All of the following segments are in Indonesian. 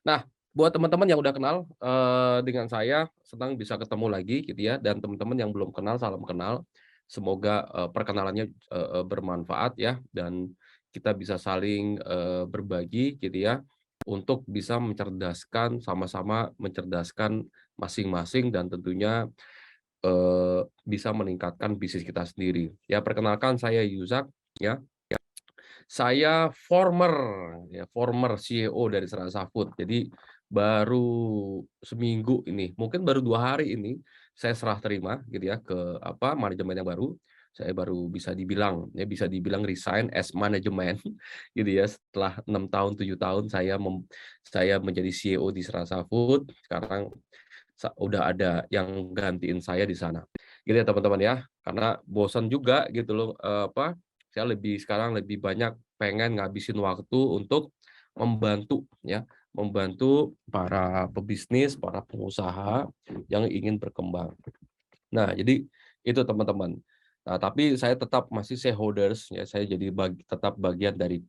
Nah, buat teman-teman yang udah kenal, dengan saya, senang bisa ketemu lagi gitu ya, dan teman-teman yang belum kenal, salam kenal. Semoga, perkenalannya, bermanfaat ya, dan kita bisa saling, berbagi gitu ya, untuk bisa mencerdaskan, sama-sama mencerdaskan masing-masing dan tentunya, bisa meningkatkan bisnis kita sendiri. Ya, perkenalkan saya Yuzak ya. Saya former CEO dari Serasa Food. Jadi baru seminggu ini, mungkin baru 2 hari ini, saya serah terima gitu ya ke manajemen yang baru. Saya baru bisa dibilang resign as manajemen gitu ya, setelah 6 tahun, 7 tahun saya menjadi CEO di Serasa Food. Sekarang udah ada yang gantiin saya di sana. Gitu ya teman-teman ya, karena bosan juga gitu loh, saya sekarang lebih banyak pengen ngabisin waktu untuk membantu ya, membantu para pebisnis, para pengusaha yang ingin berkembang. Nah, jadi itu teman-teman. Nah, tapi saya tetap masih shareholders ya, saya jadi tetap bagian dari,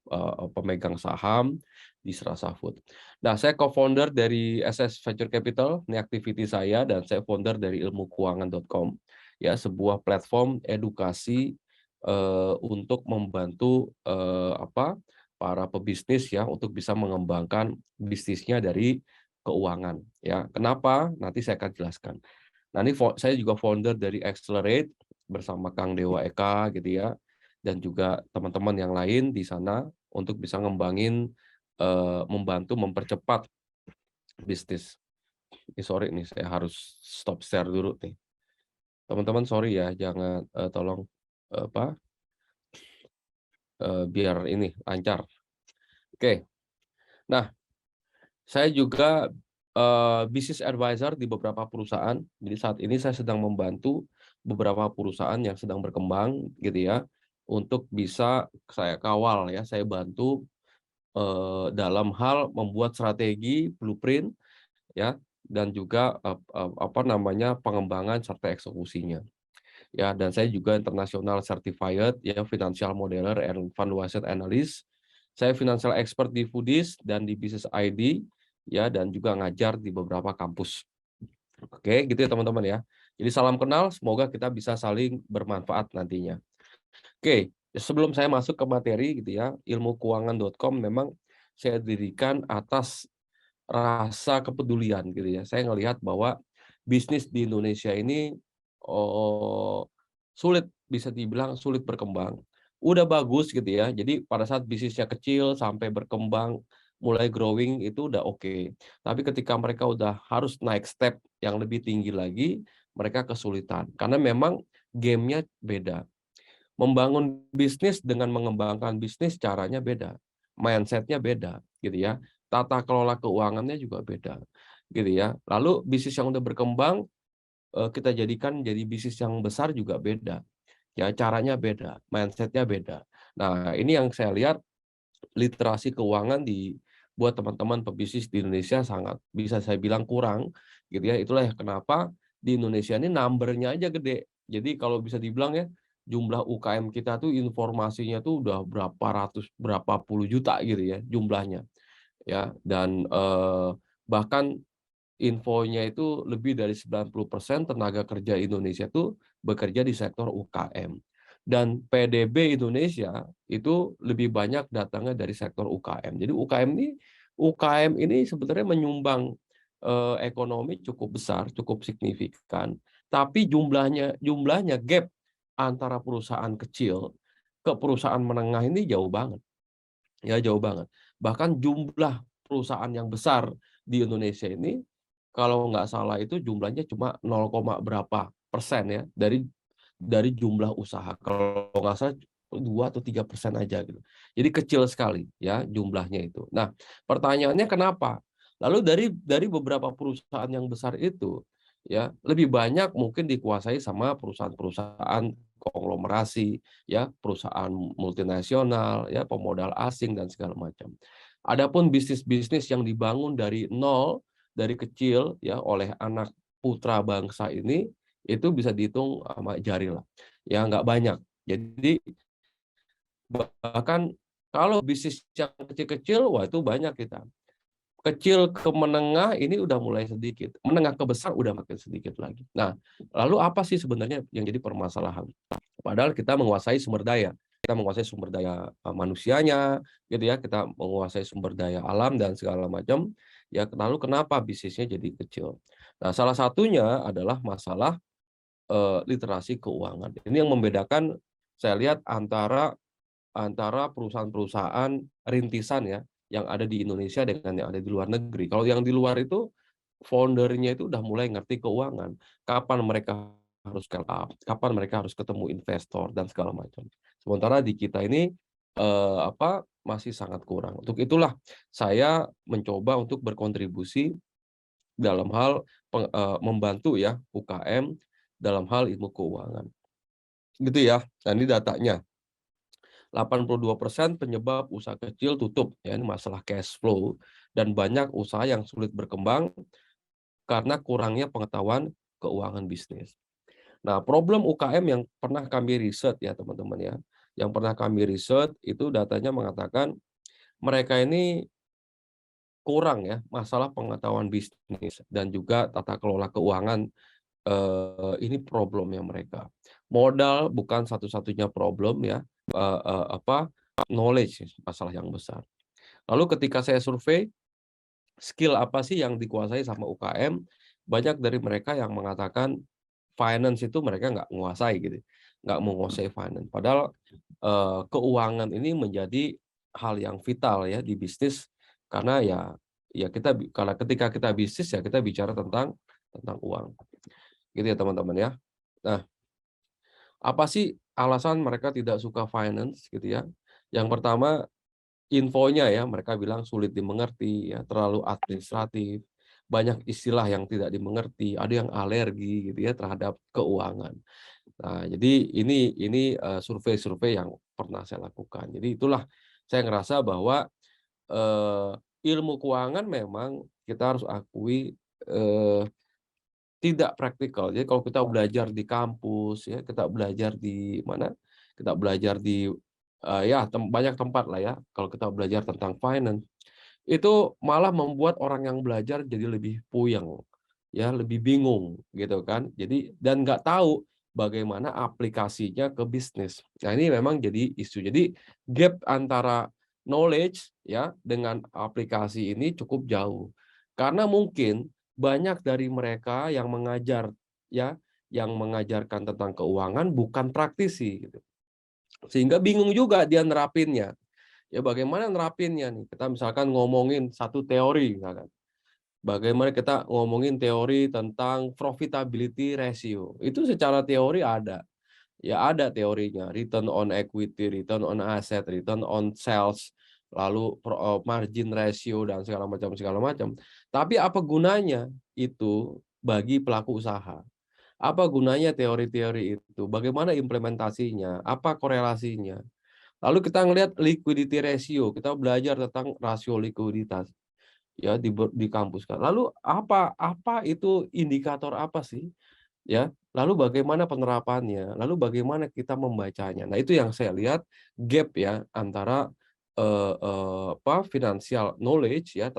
pemegang saham di Serasa Food. Nah, saya co-founder dari SS Venture Capital, ini activity saya, dan saya founder dari ilmukeuangan.com, ya, sebuah platform edukasi, untuk membantu, para pebisnis ya, untuk bisa mengembangkan bisnisnya dari keuangan, ya. Kenapa? Nanti saya akan jelaskan. Nah, ini saya juga founder dari Accelerate bersama Kang Dewa Eka gitu ya, dan juga teman-teman yang lain di sana untuk bisa membantu mempercepat bisnis. Ini sorry nih, saya harus stop share dulu nih. Teman-teman sorry ya, jangan tolong biar ini lancar. Oke. Nah, saya juga business advisor di beberapa perusahaan. Jadi saat ini saya sedang membantu beberapa perusahaan yang sedang berkembang gitu ya, untuk bisa saya kawal ya, saya bantu, dalam hal membuat strategi, blueprint ya, dan juga, pengembangan serta eksekusinya. Ya, dan saya juga international certified ya, financial modeler and valuation analyst. Saya financial expert di Foodies dan di Business ID ya, dan juga ngajar di beberapa kampus. Oke, gitu ya teman-teman ya. Jadi salam kenal, semoga kita bisa saling bermanfaat nantinya. Oke, sebelum saya masuk ke materi gitu ya, ilmukeuangan.com memang saya dirikan atas rasa kepedulian gitu ya. Saya ngelihat bahwa bisnis di Indonesia ini, sulit, bisa dibilang sulit berkembang. Udah bagus gitu ya, jadi pada saat bisnisnya kecil sampai berkembang, mulai growing itu udah oke. Tapi ketika mereka udah harus naik step yang lebih tinggi lagi, mereka kesulitan. Karena memang game-nya beda. Membangun bisnis dengan mengembangkan bisnis caranya beda, mindset-nya beda gitu ya, tata kelola keuangannya juga beda gitu ya. Lalu bisnis yang udah berkembang, kita jadikan jadi bisnis yang besar juga beda, ya caranya beda, mindset-nya beda. Nah, ini yang saya lihat literasi keuangan buat teman-teman pebisnis di Indonesia sangat bisa saya bilang kurang gitu ya. Itulah ya kenapa di Indonesia ini number-nya aja gede. Jadi kalau bisa dibilang ya, jumlah UKM kita tuh informasinya tuh udah berapa ratus, berapa puluh juta gitu ya jumlahnya ya. Dan bahkan infonya itu lebih dari 90% tenaga kerja Indonesia itu bekerja di sektor UKM. Dan PDB Indonesia itu lebih banyak datangnya dari sektor UKM. Jadi UKM ini sebenarnya menyumbang, ekonomi cukup besar, cukup signifikan, tapi jumlahnya gap antara perusahaan kecil ke perusahaan menengah ini jauh banget, ya jauh banget. Bahkan jumlah perusahaan yang besar di Indonesia ini kalau nggak salah itu jumlahnya cuma 0, berapa persen ya dari jumlah usaha. Kalau nggak salah 2 atau 3% aja gitu. Jadi kecil sekali ya jumlahnya itu. Nah, pertanyaannya kenapa? Lalu dari beberapa perusahaan yang besar itu ya lebih banyak mungkin dikuasai sama perusahaan-perusahaan konglomerasi ya, perusahaan multinasional ya, pemodal asing dan segala macam. Adapun bisnis-bisnis yang dibangun dari nol, dari kecil ya oleh anak putra bangsa ini itu bisa dihitung sama jari lah, ya nggak banyak. Jadi bahkan Kalau bisnis yang kecil-kecil, wah itu banyak kita. Kecil ke menengah ini udah mulai sedikit, menengah ke besar udah makin sedikit lagi. Nah, lalu apa sih sebenarnya yang jadi permasalahan? Padahal kita menguasai sumber daya, kita menguasai sumber daya manusianya, gitu ya, kita menguasai sumber daya alam dan segala macam. Ya, lalu kenapa bisnisnya jadi kecil? Nah, salah satunya adalah masalah literasi keuangan. Ini yang membedakan saya lihat antara perusahaan-perusahaan rintisan ya yang ada di Indonesia dengan yang ada di luar negeri. Kalau yang di luar itu foundernya itu udah mulai ngerti keuangan, kapan mereka harus scale up, kapan mereka harus ketemu investor dan segala macam. Sementara di kita ini masih sangat kurang. Untuk itulah saya mencoba untuk berkontribusi dalam hal membantu ya UKM dalam hal ilmu keuangan. Gitu ya. Nah, ini datanya. 82% penyebab usaha kecil tutup, ya ini masalah cash flow, dan banyak usaha yang sulit berkembang karena kurangnya pengetahuan keuangan bisnis. Nah, problem UKM yang pernah kami riset ya teman-teman ya, yang pernah kami riset itu datanya mengatakan mereka ini kurang ya masalah pengetahuan bisnis dan juga tata kelola keuangan. Ini problemnya mereka. Modal bukan satu-satunya problem ya, knowledge masalah yang besar. Lalu ketika saya survei, skill apa sih yang dikuasai sama UKM, banyak dari mereka yang mengatakan finance itu mereka nggak menguasai gitu, nggak menguasai finance. Padahal keuangan ini menjadi hal yang vital ya di bisnis karena ya karena ketika kita bisnis ya kita bicara tentang uang. Gitu ya teman-teman ya. Nah, apa sih alasan mereka tidak suka finance gitu ya? Yang pertama, infonya ya, mereka bilang sulit dimengerti ya, terlalu administratif, banyak istilah yang tidak dimengerti, ada yang alergi gitu ya terhadap keuangan. Nah, jadi ini survei-survei yang pernah saya lakukan. Jadi itulah saya ngerasa bahwa eh, ilmu keuangan memang kita harus akui eh, tidak praktikal. Jadi kalau kita belajar di kampus ya, kita belajar di mana? Kita belajar di banyak tempat lah ya. Kalau kita belajar tentang finance, itu malah membuat orang yang belajar jadi lebih puyeng, ya, lebih bingung gitu kan. Jadi dan nggak tahu bagaimana aplikasinya ke bisnis. Nah, ini memang jadi isu. Jadi gap antara knowledge ya dengan aplikasi ini cukup jauh. Karena mungkin banyak dari mereka yang mengajar ya, yang mengajarkan tentang keuangan bukan praktisi gitu. Sehingga bingung juga dia nerapinnya. Ya bagaimana nerapinnya nih? Kita misalkan ngomongin satu teori misalkan. Bagaimana kita ngomongin teori tentang profitability ratio. Itu secara teori ada. Ya ada teorinya, return on equity, return on asset, return on sales, lalu margin ratio dan segala macam segala macam. Tapi apa gunanya itu bagi pelaku usaha? Apa gunanya teori-teori itu? Bagaimana implementasinya? Apa korelasinya? Lalu kita ngelihat liquidity ratio, kita belajar tentang rasio likuiditas ya di kampus kan. Lalu apa itu indikator apa sih? Ya, lalu bagaimana penerapannya? Lalu bagaimana kita membacanya? Nah, itu yang saya lihat gap ya antara financial knowledge ya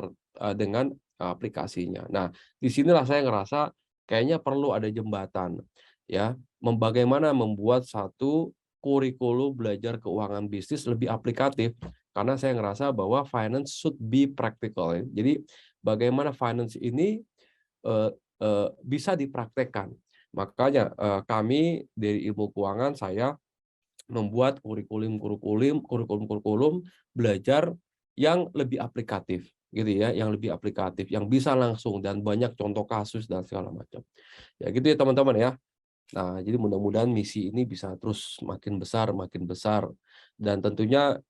dengan aplikasinya. Nah, disinilah saya ngerasa kayaknya perlu ada jembatan ya, bagaimana membuat satu kurikulum belajar keuangan bisnis lebih aplikatif karena saya ngerasa bahwa finance should be practical ya. Jadi bagaimana finance ini eh, bisa dipraktekkan. Makanya kami dari ilmu keuangan saya membuat kurikulum belajar yang lebih aplikatif gitu ya, yang lebih aplikatif, yang bisa langsung dan banyak contoh kasus dan segala macam. Ya gitu ya teman-teman ya. Nah, jadi mudah-mudahan misi ini bisa terus makin besar dan tentunya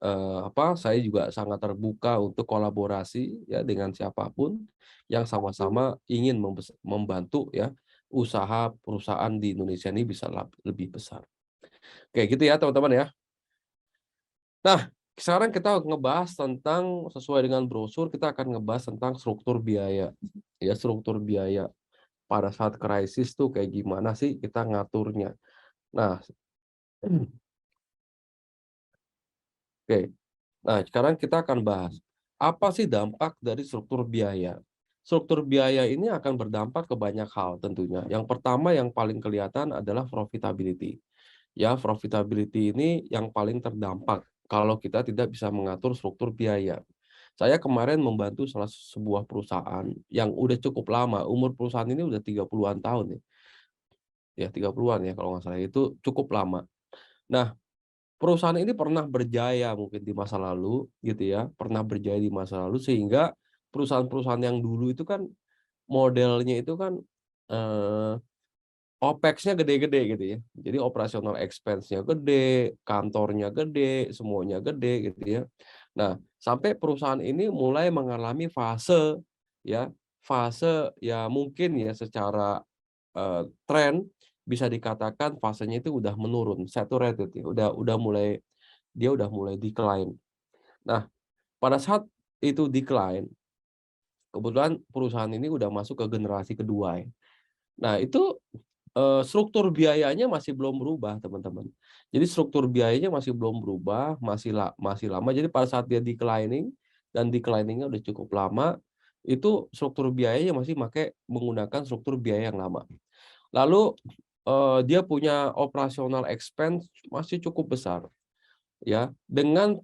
saya juga sangat terbuka untuk kolaborasi ya dengan siapapun yang sama-sama ingin membantu ya usaha perusahaan di Indonesia ini bisa lebih besar. Oke, gitu ya teman-teman ya. Nah, sekarang kita ngebahas tentang sesuai dengan brosur kita akan ngebahas tentang struktur biaya. Ya, struktur biaya pada saat krisis tuh kayak gimana sih kita ngaturnya. Nah, oke. Nah, sekarang kita akan bahas, apa sih dampak dari struktur biaya? Struktur biaya ini akan berdampak ke banyak hal tentunya. Yang pertama yang paling kelihatan adalah profitability. Ya, profitability ini yang paling terdampak kalau kita tidak bisa mengatur struktur biaya. Saya kemarin membantu salah sebuah perusahaan yang udah cukup lama, umur perusahaan ini udah 30-an tahun ya. Ya, 30-an ya kalau nggak salah, itu cukup lama. Nah, perusahaan ini pernah berjaya mungkin di masa lalu gitu ya, pernah berjaya di masa lalu sehingga perusahaan-perusahaan yang dulu itu kan modelnya itu kan eh, OPEX-nya gede-gede gitu ya. Jadi operational expense-nya gede, kantornya gede, semuanya gede gitu ya. Nah, sampai perusahaan ini mulai mengalami fase ya, fase ya mungkin ya secara tren bisa dikatakan fasenya itu udah menurun, saturated ya, udah mulai dia udah mulai decline. Nah, pada saat itu decline, kebetulan perusahaan ini udah masuk ke generasi kedua ya. Nah, itu struktur biayanya masih belum berubah, teman-teman. Jadi struktur biayanya masih belum berubah, masih lama. Jadi pada saat dia declining dan declining-nya udah cukup lama, itu struktur biayanya masih menggunakan struktur biaya yang lama. Lalu dia punya operational expense masih cukup besar, ya, dengan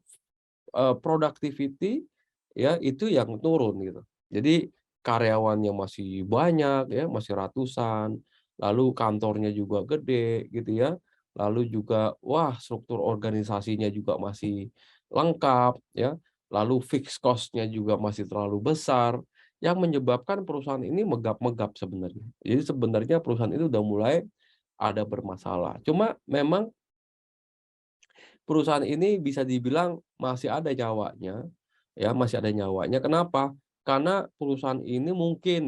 productivity ya itu yang turun gitu. Jadi karyawannya masih banyak ya, masih ratusan, lalu kantornya juga gede gitu ya. Lalu juga wah struktur organisasinya juga masih lengkap ya. Lalu fixed cost-nya juga masih terlalu besar yang menyebabkan perusahaan ini megap-megap sebenarnya. Jadi sebenarnya perusahaan itu udah mulai ada bermasalah. Cuma memang perusahaan ini bisa dibilang masih ada nyawanya, ya masih ada nyawanya. Kenapa? Karena perusahaan ini mungkin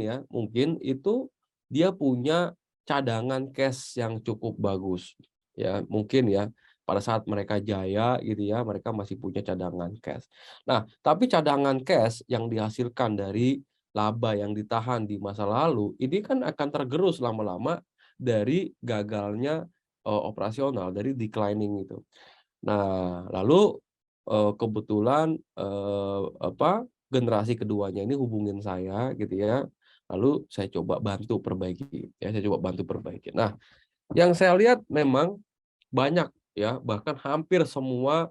itu dia punya cadangan cash yang cukup bagus, ya mungkin ya pada saat mereka jaya gitu ya, mereka masih punya cadangan cash. Nah, tapi cadangan cash yang dihasilkan dari laba yang ditahan di masa lalu, ini kan akan tergerus lama-lama dari gagalnya operasional, dari declining itu. Nah, lalu kebetulan generasi keduanya ini hubungin saya gitu ya. Lalu saya coba bantu perbaiki ya, saya coba bantu perbaiki. Nah, yang saya lihat memang banyak ya, bahkan hampir semua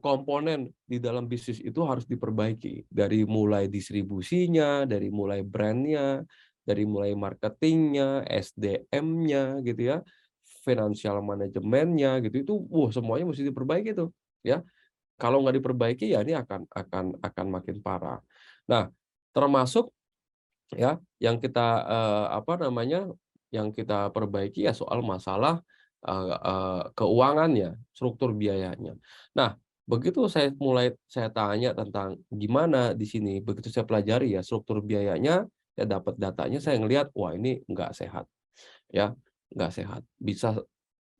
komponen di dalam bisnis itu harus diperbaiki. Dari mulai distribusinya, dari mulai brandnya, dari mulai marketingnya, SDM-nya gitu ya, financial manajemennya gitu itu, semuanya mesti diperbaiki tuh ya. Kalau nggak diperbaiki ya ini akan makin parah. Nah, termasuk ya yang kita yang kita perbaiki ya soal masalah keuangannya, struktur biayanya. Nah, begitu saya tanya tentang gimana di sini, begitu saya pelajari ya struktur biayanya, saya dapat datanya, saya ngelihat wah ini nggak sehat ya, nggak sehat. Bisa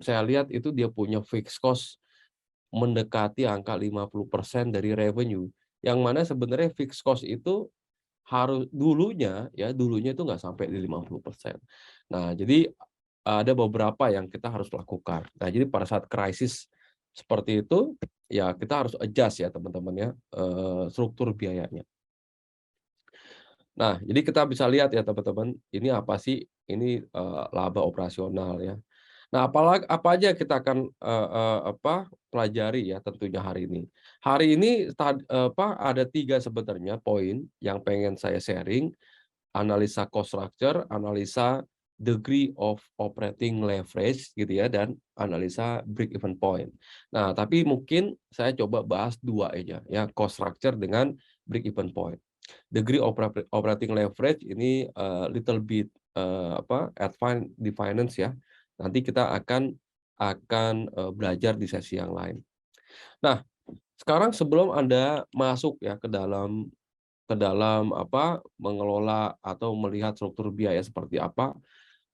saya lihat itu dia punya fixed cost mendekati angka 50% dari revenue, yang mana sebenarnya fixed cost itu dulunya itu nggak sampai di 50%. Nah, jadi ada beberapa yang kita harus lakukan. Nah, jadi pada saat krisis seperti itu, ya kita harus adjust ya teman-teman ya, struktur biayanya. Nah, jadi kita bisa lihat ya teman-teman, ini apa sih? Ini laba operasional ya. Nah, apa aja kita akan pelajari ya tentunya hari ini. Hari ini ada 3 sebenarnya poin yang pengen saya sharing, analisa cost structure, analisa degree of operating leverage gitu ya, dan analisa break even point. Nah, tapi mungkin saya coba bahas 2 aja ya, cost structure dengan break even point. Degree operating leverage ini little bit advance di finance ya. Nanti kita akan belajar di sesi yang lain. Nah, sekarang sebelum Anda masuk ya ke dalam mengelola atau melihat struktur biaya seperti apa,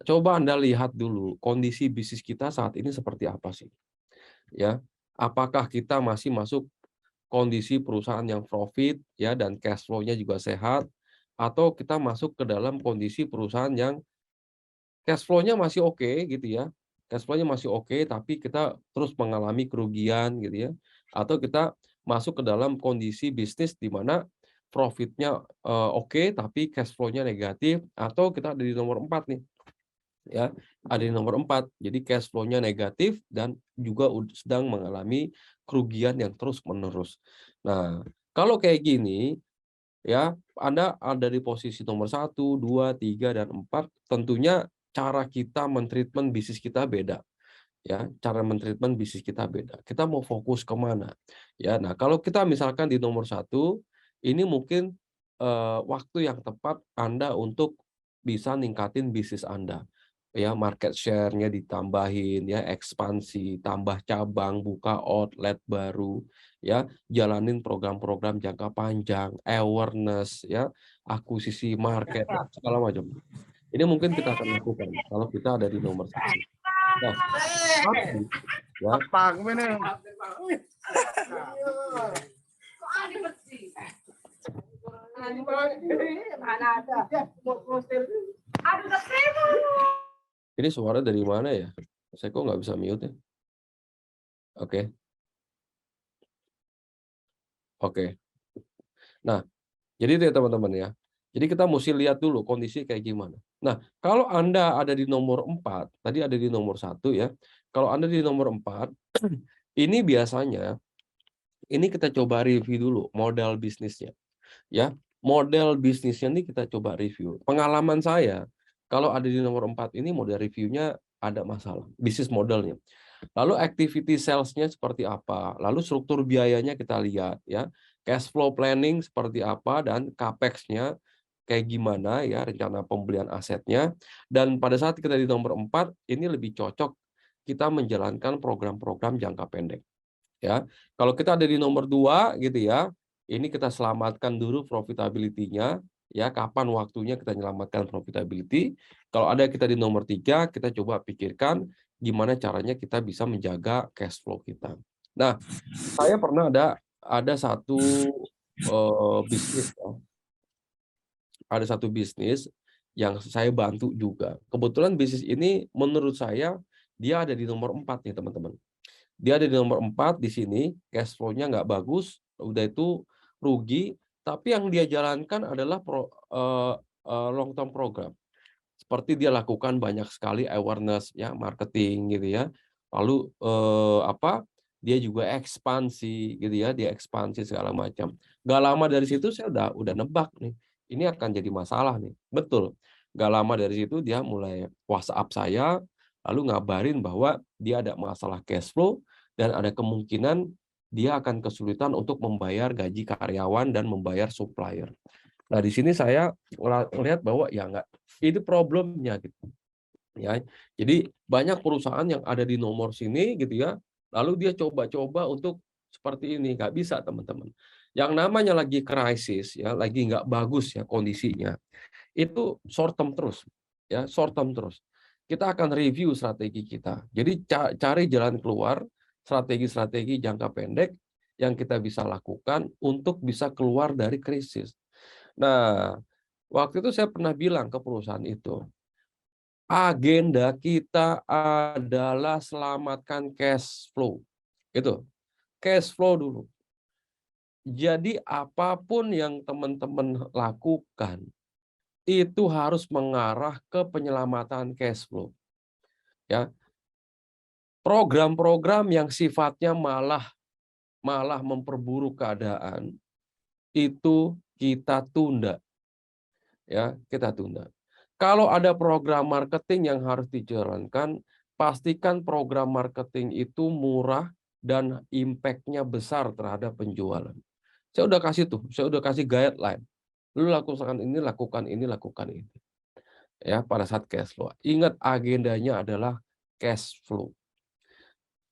coba Anda lihat dulu kondisi bisnis kita saat ini seperti apa sih, ya. Apakah kita masih masuk kondisi perusahaan yang profit ya dan cash flow-nya juga sehat, atau kita masuk ke dalam kondisi perusahaan yang cash flow-nya masih oke gitu ya. Cash flow-nya masih oke tapi kita terus mengalami kerugian gitu ya. Atau kita masuk ke dalam kondisi bisnis di mana profitnya oke, tapi cash flow-nya negatif, atau kita ada di nomor 4 nih. Ya, ada di nomor 4. Jadi cash flow-nya negatif dan juga sedang mengalami kerugian yang terus-menerus. Nah, kalau kayak gini, ya, Anda ada di posisi nomor 1, 2, 3, dan 4, tentunya cara kita men-treatment bisnis kita beda. Ya, cara men-treatment bisnis kita beda. Kita mau fokus kemana? Ya, nah kalau kita misalkan di nomor 1, ini mungkin waktu yang tepat Anda untuk bisa ningkatin bisnis Anda. Ya, market share-nya ditambahin, ya, ekspansi, tambah cabang, buka outlet baru, ya, jalanin program-program jangka panjang, awareness, ya, akuisisi market, segala macam. Ini mungkin kita akan lakukan kalau kita ada di nomor 1. Nah, tapi ya, ini suara dari mana ya? Saya kok nggak bisa mute ya? Oke. Oke. Nah, jadi itu ya teman-teman ya. Jadi kita mesti lihat dulu kondisi kayak gimana. Nah, kalau Anda ada di nomor 4, tadi ada di nomor 1 ya. Kalau Anda di nomor 4, ini biasanya ini kita coba review dulu modal bisnisnya. Ya, model bisnisnya ini kita coba review. Pengalaman saya, kalau ada di nomor 4 ini model reviewnya ada masalah, bisnis modelnya. Lalu activity sales-nya seperti apa? Lalu struktur biayanya kita lihat ya. Cash flow planning seperti apa dan capex-nya kayak gimana ya, rencana pembelian asetnya. Dan pada saat kita di nomor 4, ini lebih cocok kita menjalankan program-program jangka pendek. Ya, kalau kita ada di nomor 2 gitu ya, ini kita selamatkan dulu profitability-nya ya, kapan waktunya kita menyelamatkan profitability. Kalau ada kita di nomor 3, kita coba pikirkan gimana caranya kita bisa menjaga cash flow kita. Nah, saya pernah ada satu bisnis ya. Ada satu bisnis yang saya bantu juga. Kebetulan bisnis ini menurut saya dia ada di nomor 4 nih, teman-teman. Dia ada di nomor 4 di sini, cash flow-nya nggak bagus, udah itu rugi, tapi yang dia jalankan adalah long term program. Seperti dia lakukan banyak sekali awareness ya, marketing gitu ya. Lalu dia juga ekspansi gitu ya, dia ekspansi segala macam. Gak lama dari situ saya udah nebak nih, ini akan jadi masalah nih. Betul. Gak lama dari situ dia mulai WhatsApp saya, lalu ngabarin bahwa dia ada masalah cash flow dan ada kemungkinan dia akan kesulitan untuk membayar gaji karyawan dan membayar supplier. Nah, di sini saya melihat bahwa ya enggak, itu problemnya gitu. Ya. Jadi banyak perusahaan yang ada di nomor sini gitu ya, lalu dia coba-coba untuk seperti ini, nggak bisa teman-teman. Yang namanya lagi krisis ya, lagi nggak bagus ya kondisinya, itu short term terus, ya short term terus. Kita akan review strategi kita. Jadi cari jalan keluar, strategi-strategi jangka pendek yang kita bisa lakukan untuk bisa keluar dari krisis. Nah, waktu itu saya pernah bilang ke perusahaan itu, agenda kita adalah selamatkan cash flow. Itu, cash flow dulu. Jadi apapun yang teman-teman lakukan, itu harus mengarah ke penyelamatan cash flow. Ya, program-program yang sifatnya malah memperburuk keadaan, itu kita tunda. Ya, kita tunda. Kalau ada program marketing yang harus dijalankan, pastikan program marketing itu murah dan impact-nya besar terhadap penjualan. Saya udah kasih saya udah kasih guideline. Lu lakukan ini, lakukan ini, lakukan ini. Ya, pada saat cash flow. Ingat agendanya adalah cash flow.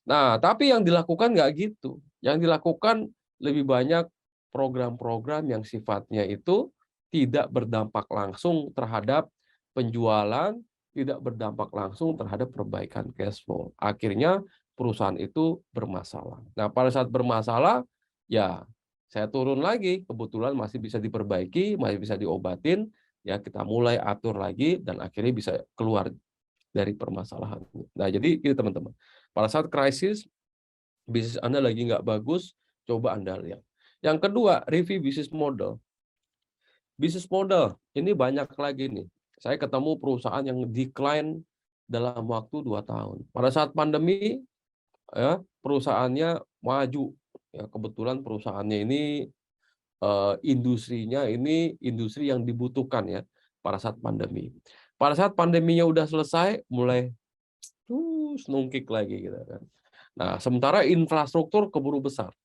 Nah, tapi yang dilakukan nggak gitu. Yang dilakukan lebih banyak program-program yang sifatnya itu tidak berdampak langsung terhadap penjualan, tidak berdampak langsung terhadap perbaikan cash flow. Akhirnya perusahaan itu bermasalah. Nah, pada saat bermasalah, ya saya turun lagi, kebetulan masih bisa diperbaiki, masih bisa diobatin, ya kita mulai atur lagi dan akhirnya bisa keluar dari permasalahan. Nah, jadi gitu teman-teman. Pada saat krisis, bisnis Anda lagi nggak bagus, Coba Anda lihat. Yang kedua, review bisnis model. Bisnis model, ini banyak lagi nih. Saya ketemu perusahaan yang decline dalam waktu 2 tahun. Pada saat pandemi, ya, perusahaannya maju. Ya, kebetulan perusahaannya ini industrinya ini industri yang dibutuhkan ya pada saat pandemi. Pada saat pandeminya udah selesai, mulai nungkik lagi gitu kan. Nah, sementara infrastruktur keburu besar.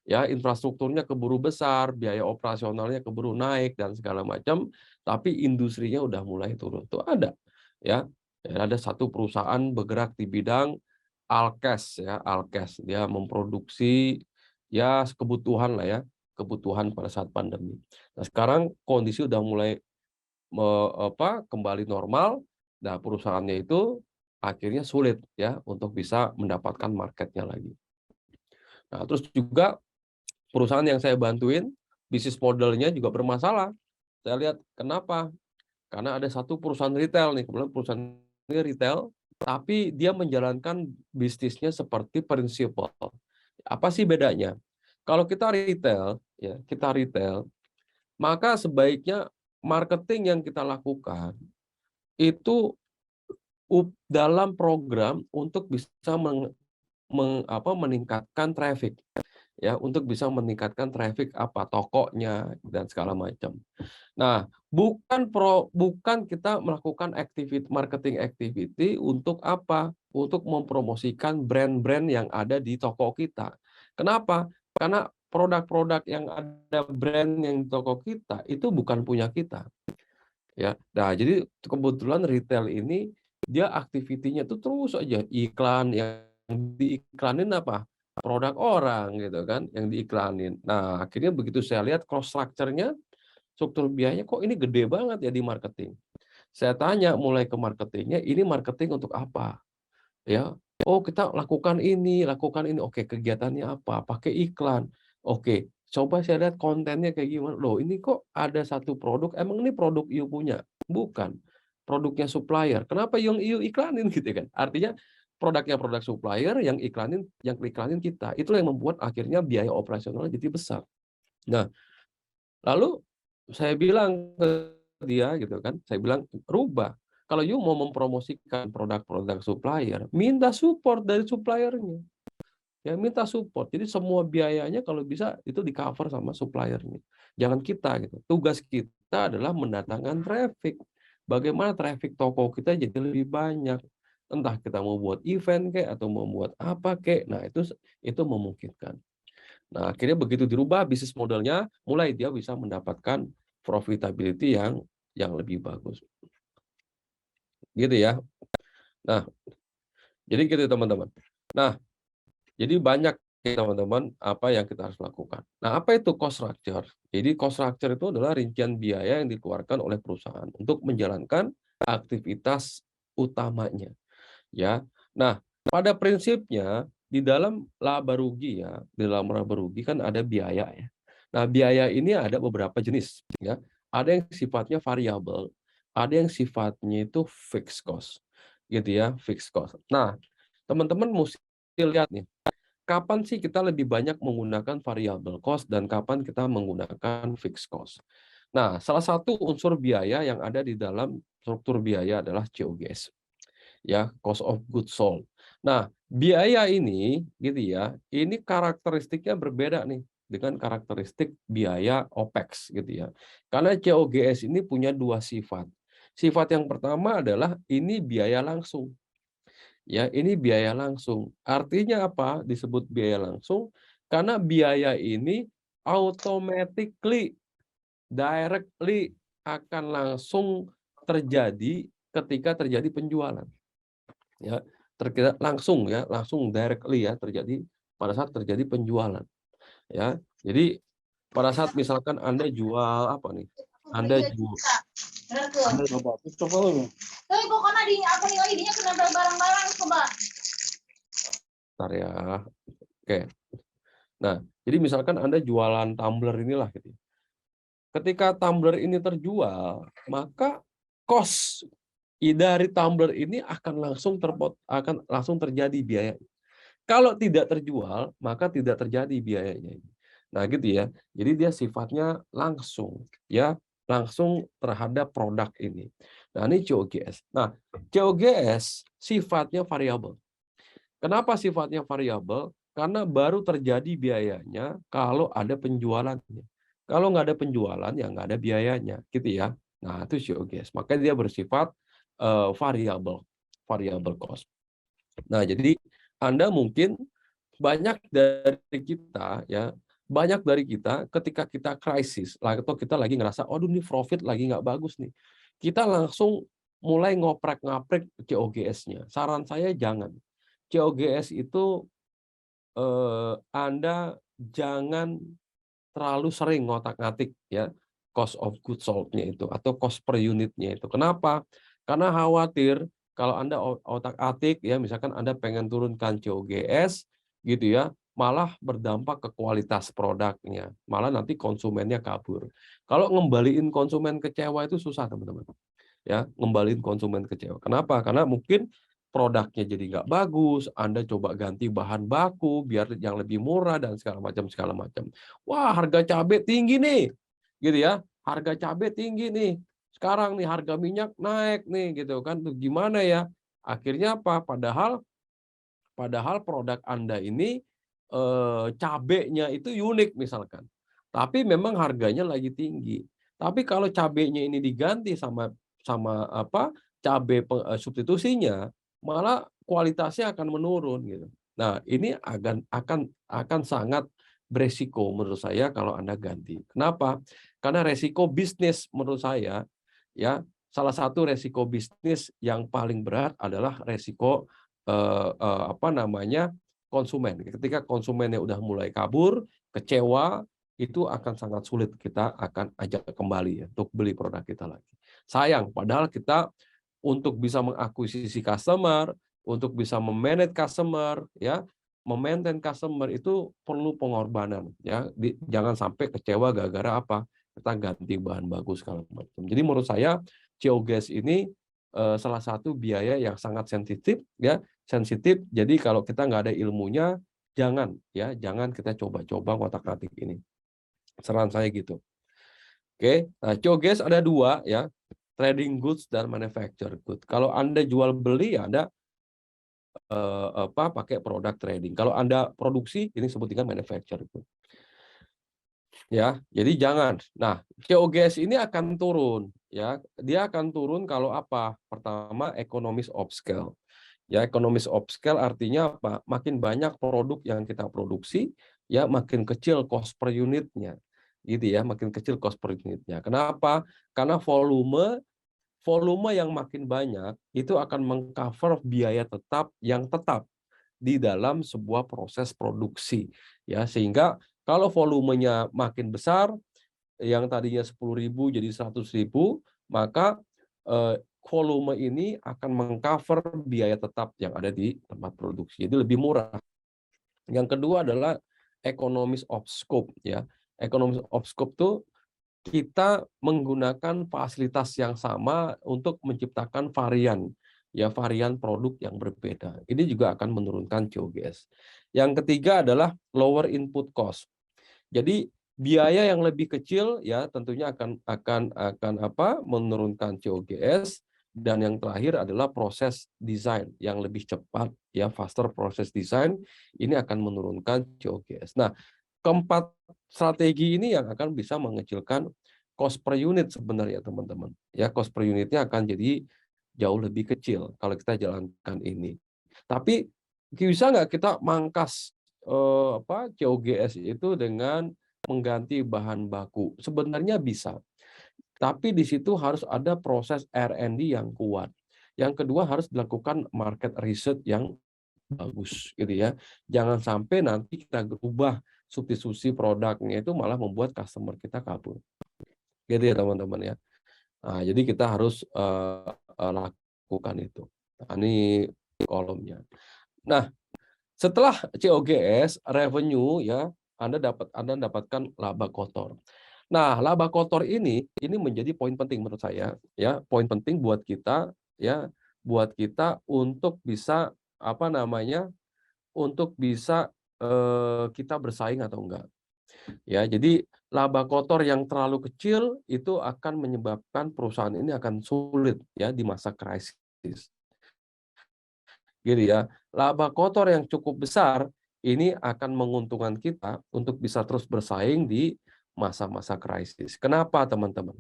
Ya, infrastrukturnya keburu besar, biaya operasionalnya keburu naik dan segala macam, tapi industrinya udah mulai turun. Tuh ada ya. Ada satu perusahaan bergerak di bidang alkes ya, alkes. Dia memproduksi ya kebutuhan lah ya, kebutuhan pada saat pandemi. Nah, sekarang kondisi udah mulai kembali normal. Nah, perusahaannya itu akhirnya sulit ya untuk bisa mendapatkan marketnya lagi. Nah, terus juga perusahaan yang saya bantuin, bisnis modelnya juga bermasalah. Saya lihat kenapa? Karena ada satu perusahaan retail nih, kebetulan perusahaan ini retail, tapi dia menjalankan bisnisnya seperti prinsipal. Apa sih bedanya? Kalau kita retail, ya kita retail, maka sebaiknya marketing yang kita lakukan itu dalam program untuk bisa meningkatkan traffic. Ya, untuk bisa meningkatkan traffic tokonya dan segala macam. Nah, bukan kita melakukan marketing activity untuk apa? Untuk mempromosikan brand-brand yang ada di toko kita. Kenapa? Karena produk-produk yang ada brand yang di toko kita itu bukan punya kita. Ya. Nah, jadi kebetulan retail ini dia aktivitinya itu terus aja iklan, yang diiklanin apa? Produk orang gitu kan yang diiklanin. Nah, akhirnya begitu saya lihat cost structure-nya, struktur biayanya kok ini gede banget ya di marketing. Saya tanya mulai ke marketingnya, ini marketing untuk apa? Ya. Oh, kita lakukan ini. Oke, kegiatannya apa? Pakai iklan. Oke, coba saya lihat kontennya kayak gimana. Loh, ini kok ada satu produk, emang ini produk IU punya? Bukan. Produknya supplier. Kenapa yang IU iklanin gitu kan? Artinya produknya produk supplier yang iklanin kita. Itu yang membuat akhirnya biaya operasional jadi besar. Nah, lalu saya bilang ke dia gitu kan, saya bilang rubah. Kalau you mau mempromosikan produk-produk supplier, minta support dari suppliernya. Ya, minta support. Jadi semua biayanya kalau bisa itu di-cover sama suppliernya. Jangan kita gitu. Tugas kita adalah mendatangkan traffic. Bagaimana traffic toko kita jadi lebih banyak. Entah kita mau buat event kayak atau mau buat apa kayak. Nah, itu memungkinkan. Nah, akhirnya begitu dirubah bisnis modelnya, mulai dia bisa mendapatkan profitability yang lebih bagus. Gitu ya. Nah, jadi gitu teman-teman. Nah, jadi banyak teman-teman apa yang kita harus lakukan. Nah, apa itu cost structure? Jadi cost structure itu adalah rincian biaya yang dikeluarkan oleh perusahaan untuk menjalankan aktivitas utamanya. Ya. Nah, pada prinsipnya di dalam laba rugi ya, di dalam laba rugi kan ada biaya ya. Nah, biaya ini ada beberapa jenis ya. Ada yang sifatnya variabel, ada yang sifatnya itu fixed cost. Gitu ya, fixed cost. Nah, teman-teman mesti lihat nih, kapan sih kita lebih banyak menggunakan variable cost dan kapan kita menggunakan fixed cost. Nah, salah satu unsur biaya yang ada di dalam struktur biaya adalah COGS. Ya, cost of goods sold. Nah, biaya ini gitu ya, ini karakteristiknya berbeda nih dengan karakteristik biaya OPEX gitu ya. Karena COGS ini punya dua sifat. Sifat yang pertama adalah ini biaya langsung. Ya, ini biaya langsung. Artinya apa? Disebut biaya langsung karena biaya ini automatically, directly akan langsung terjadi ketika terjadi penjualan. Ya, langsung ya, langsung directly ya terjadi pada saat terjadi penjualan. Ya. Jadi pada saat misalkan Anda jual apa nih? Anda jual Bentar ya. Oke. Nah, jadi misalkan Anda jualan tumbler inilah gitu. Ketika tumbler ini terjual, maka cost dari tumbler ini akan langsung terjadi biaya. Kalau tidak terjual, maka tidak terjadi biayanya. Nah, gitu ya. Jadi dia sifatnya langsung, ya, langsung terhadap produk ini. Nah, ini COGS. Nah, COGS sifatnya variabel. Kenapa sifatnya variabel? Karena baru terjadi biayanya kalau ada penjualannya. Kalau nggak ada penjualan, ya nggak ada biayanya, gitu ya. Nah, itu COGS. Makanya dia bersifat variabel, variabel cost. Nah, jadi Anda mungkin banyak dari kita ya, banyak dari kita ketika kita krisis atau kita lagi ngerasa, "Aduh ini profit lagi nggak bagus nih." Kita langsung mulai ngoprek-ngaprek COGS-nya. Saran saya jangan. COGS itu Anda jangan terlalu sering ngotak-ngatik ya, cost of goods sold-nya itu atau cost per unit-nya itu. Kenapa? Karena khawatir kalau Anda otak-atik ya, misalkan Anda pengen turunkan COGS gitu ya, malah berdampak ke kualitas produknya. Malah nanti konsumennya kabur. Kalau ngembaliin konsumen kecewa itu susah, teman-teman. Ya, ngembaliin konsumen kecewa. Kenapa? Karena mungkin produknya jadi nggak bagus, Anda coba ganti bahan baku biar yang lebih murah dan segala macam segala macam. Wah, harga cabai tinggi nih, gitu ya. Harga cabai tinggi nih. Sekarang nih harga minyak naik nih, gitu kan. Tuh gimana ya? Akhirnya apa? Padahal padahal produk Anda ini cabenya itu unik misalkan. Tapi memang harganya lagi tinggi. Tapi kalau cabenya ini diganti sama sama apa? Substitusinya, malah kualitasnya akan menurun gitu. Nah, ini akan sangat beresiko menurut saya kalau Anda ganti. Kenapa? Karena resiko bisnis menurut saya ya, salah satu resiko bisnis yang paling berat adalah resiko apa namanya, konsumen. Ketika konsumennya udah mulai kabur, kecewa, itu akan sangat sulit kita akan ajak kembali ya untuk beli produk kita lagi. Sayang, padahal kita untuk bisa mengakuisisi customer, untuk bisa memanage customer, ya, memaintain customer itu perlu pengorbanan, ya. Jangan sampai kecewa gara-gara apa? Kita ganti bahan bagus segala macam. Jadi menurut saya COGS ini salah satu biaya yang sangat sensitif, ya, sensitif. Jadi kalau kita nggak ada ilmunya, jangan ya, jangan kita coba-coba ngotak-ngatik ini. Saran saya gitu. Oke, nah COGS ada dua ya, trading goods dan manufacture goods. Kalau Anda jual beli, ya Anda pakai produk trading. Kalau Anda produksi, ini sebut dengan manufacture goods. Ya, jadi jangan. Nah, COGS ini akan turun ya. Dia akan turun kalau apa? Pertama, economies of scale. Ya, economies of scale artinya apa? Makin banyak produk yang kita produksi, ya makin kecil cost per unitnya. Gitu ya, makin kecil cost per unitnya. Kenapa? Karena volume yang makin banyak itu akan mengcover biaya tetap yang tetap di dalam sebuah proses produksi. Ya, sehingga kalau volumenya makin besar, yang tadinya 10.000 jadi 100.000, maka volume ini akan mengcover biaya tetap yang ada di tempat produksi. Jadi lebih murah. Yang kedua adalah economies of scope ya. Economies of scope itu kita menggunakan fasilitas yang sama untuk menciptakan varian ya, varian produk yang berbeda. Ini juga akan menurunkan COGS. Yang ketiga adalah lower input cost. Jadi biaya yang lebih kecil ya tentunya akan apa? Menurunkan COGS. Dan yang terakhir adalah proses desain yang lebih cepat ya, faster proses desain ini akan menurunkan COGS. Nah, keempat strategi ini yang akan bisa mengecilkan cost per unit sebenarnya teman-teman. Ya, cost per unitnya akan jadi jauh lebih kecil kalau kita jalankan ini. Tapi bisa nggak kita mangkas COGS itu dengan mengganti bahan baku? Sebenarnya bisa. Tapi di situ harus ada proses R&D yang kuat. Yang kedua harus dilakukan market research yang bagus gitu ya. Jangan sampai nanti kita ubah substitusi produknya itu malah membuat customer kita kabur. Gitu ya teman-teman ya. Nah, jadi kita harus lakukan itu. Nah, ini kolomnya. Nah, setelah COGS, revenue ya, Anda dapatkan laba kotor. Nah, laba kotor ini menjadi poin penting menurut saya ya, poin penting buat kita ya, buat kita untuk bisa apa namanya? untuk bisa kita bersaing atau enggak. Ya, jadi laba kotor yang terlalu kecil itu akan menyebabkan perusahaan ini akan sulit ya di masa krisis. Gitu ya. Laba kotor yang cukup besar ini akan menguntungkan kita untuk bisa terus bersaing di masa-masa krisis. Kenapa, teman-teman?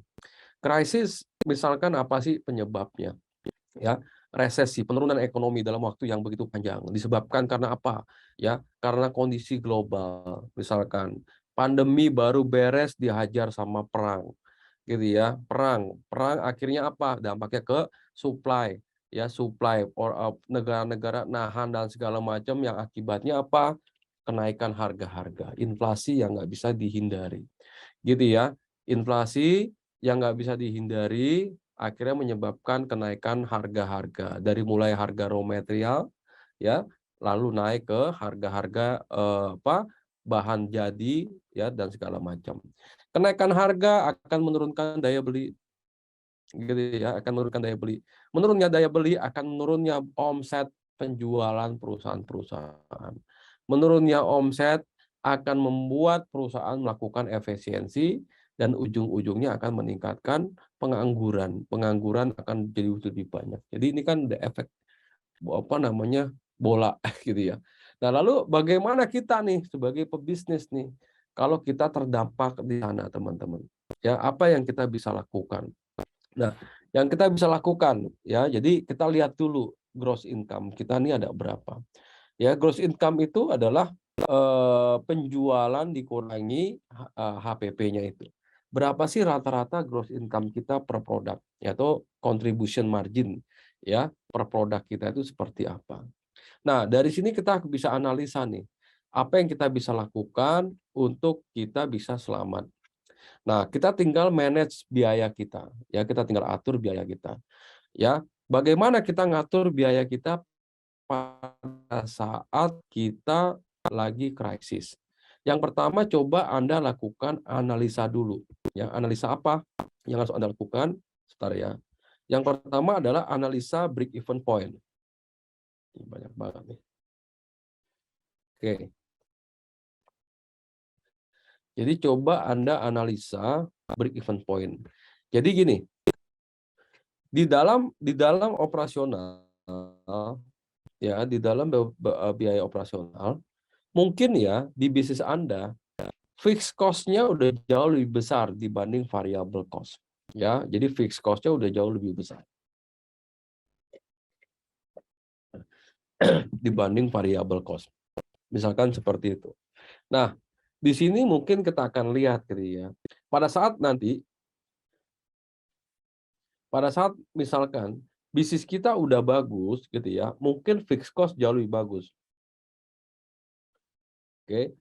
Krisis misalkan apa sih penyebabnya? Ya, resesi, penurunan ekonomi dalam waktu yang begitu panjang disebabkan karena apa? Ya, karena kondisi global. Misalkan pandemi baru beres dihajar sama perang. Gitu ya. Perang akhirnya apa? Dampaknya ke supply. Ya, supply negara-negara nahan dan segala macam yang akibatnya apa? Kenaikan harga-harga, inflasi yang nggak bisa dihindari. Gitu ya. Inflasi yang nggak bisa dihindari akhirnya menyebabkan kenaikan harga-harga dari mulai harga raw material ya lalu naik ke harga-harga bahan jadi ya dan segala macam. Kenaikan harga akan menurunkan daya beli gitu ya, akan menurunkan daya beli. Menurunnya daya beli akan menurunnya omset penjualan perusahaan-perusahaan. Menurunnya omset akan membuat perusahaan melakukan efisiensi dan ujung-ujungnya akan meningkatkan pengangguran. Pengangguran akan jadi lebih banyak. Jadi ini kan the efek apa namanya bola gitu ya. Nah, lalu bagaimana kita nih sebagai pebisnis nih kalau kita terdampak di sana, teman-teman? Ya, apa yang kita bisa lakukan? Nah, yang kita bisa lakukan ya, jadi kita lihat dulu gross income kita ini ada berapa. Ya, gross income itu adalah penjualan dikurangi HPP-nya itu. Berapa sih rata-rata gross income kita per produk, yaitu contribution margin ya per produk kita itu seperti apa. Nah, dari sini kita bisa analisa nih, apa yang kita bisa lakukan untuk kita bisa selamat. Nah, kita tinggal manage biaya kita, ya kita tinggal atur biaya kita. Ya, bagaimana kita ngatur biaya kita pada saat kita lagi krisis? Yang pertama, coba Anda lakukan analisa dulu. Ya, analisa apa yang harus Anda lakukan? Sebentar ya. Yang pertama adalah analisa break even point. Ini banyak banget nih. Oke. Jadi coba Anda analisa break even point. Jadi gini, di dalam operasional ya, di dalam biaya operasional, mungkin ya di bisnis Anda fixed cost-nya udah jauh lebih besar dibanding variable cost. Ya, jadi fixed cost-nya udah jauh lebih besar dibanding variable cost. Misalkan seperti itu. Nah, di sini mungkin kita akan lihat gitu ya. Pada saat misalkan bisnis kita udah bagus gitu ya, mungkin fixed cost jauh lebih bagus. Oke.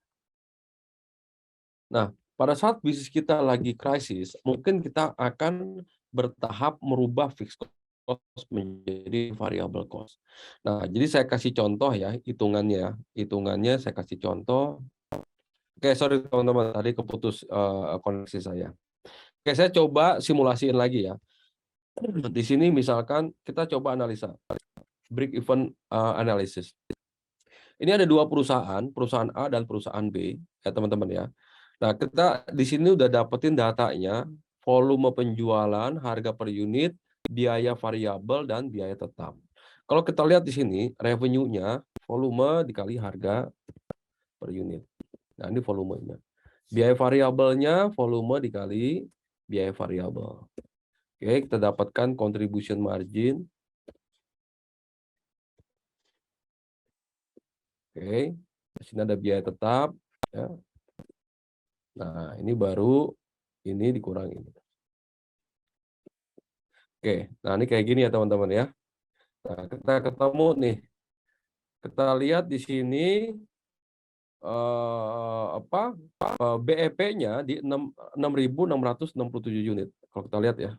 Nah, pada saat bisnis kita lagi krisis, mungkin kita akan bertahap merubah fixed cost menjadi variable cost. Nah, jadi saya kasih contoh ya, hitungannya. Hitungannya saya kasih contoh. Oke, sorry teman-teman, tadi keputus koneksi saya. Oke, saya coba simulasiin lagi ya. Di sini misalkan kita coba analisa break even analysis. Ini ada dua perusahaan, perusahaan A dan perusahaan B, ya teman-teman ya. Nah, kita di sini udah dapetin datanya, volume penjualan, harga per unit, biaya variabel, dan biaya tetap. Kalau kita lihat di sini, revenue-nya, volume dikali harga per unit. Nah, ini volumenya. Biaya variabelnya, volume dikali biaya variabel. Oke, kita dapatkan contribution margin. Oke, di sini ada biaya tetap. Ya. Nah, ini baru ini dikurangi. Oke, nah ini kayak gini ya teman-teman ya. Nah, kita ketemu nih. Kita lihat di sini BEP-nya di 6.667 unit. Kalau kita lihat ya.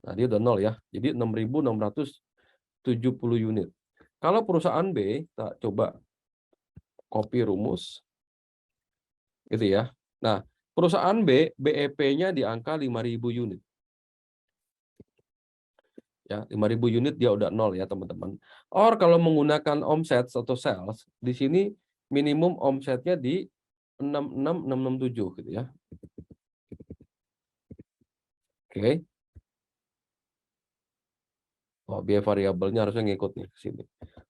Nah, dia udah 0 ya. Jadi 6.670 unit. Kalau perusahaan B, kita coba copy rumus. Gitu ya. Nah, perusahaan B, BEP-nya di angka 5.000 unit. Ya, 5.000 unit dia udah nol ya, teman-teman. Or kalau menggunakan omset atau sales, di sini minimum omsetnya di 66.667 gitu ya. Oke. Oh, biaya variabelnya harusnya ngikut nih ke sini.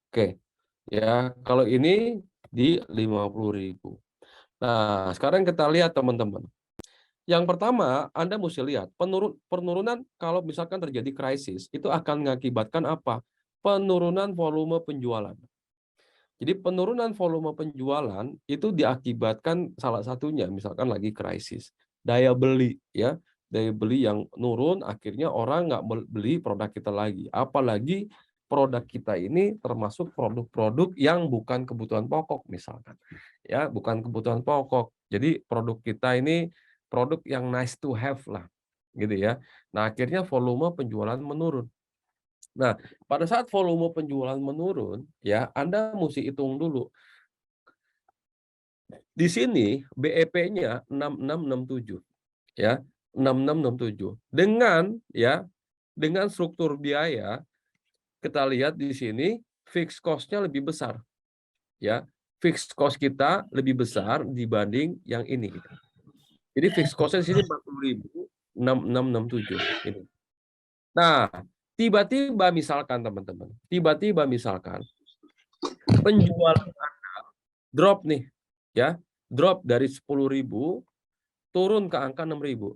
Oke. Ya, kalau ini di 50.000. Nah, sekarang kita lihat teman-teman. Yang pertama, Anda mesti lihat penurunan kalau misalkan terjadi krisis itu akan mengakibatkan apa? Penurunan volume penjualan. Jadi penurunan volume penjualan itu diakibatkan salah satunya misalkan lagi krisis. Daya beli ya, daya beli yang nurun akhirnya orang nggak beli produk kita lagi. Apalagi produk kita ini termasuk produk-produk yang bukan kebutuhan pokok misalkan. Ya, bukan kebutuhan pokok. Jadi produk kita ini produk yang nice to have lah gitu ya. Nah, akhirnya volume penjualan menurun. Nah, pada saat volume penjualan menurun, ya Anda mesti hitung dulu. Di sini BEP-nya 6667, ya, 6667. Dengan struktur biaya kita lihat di sini fixed cost-nya lebih besar, ya. Fixed cost kita lebih besar dibanding yang ini. Jadi fixed cost-nya di sini 40.000, 6667 ini. Nah, tiba-tiba misalkan teman-teman, tiba-tiba misalkan penjualan drop nih, ya, drop dari 10.000 turun ke angka 6.000,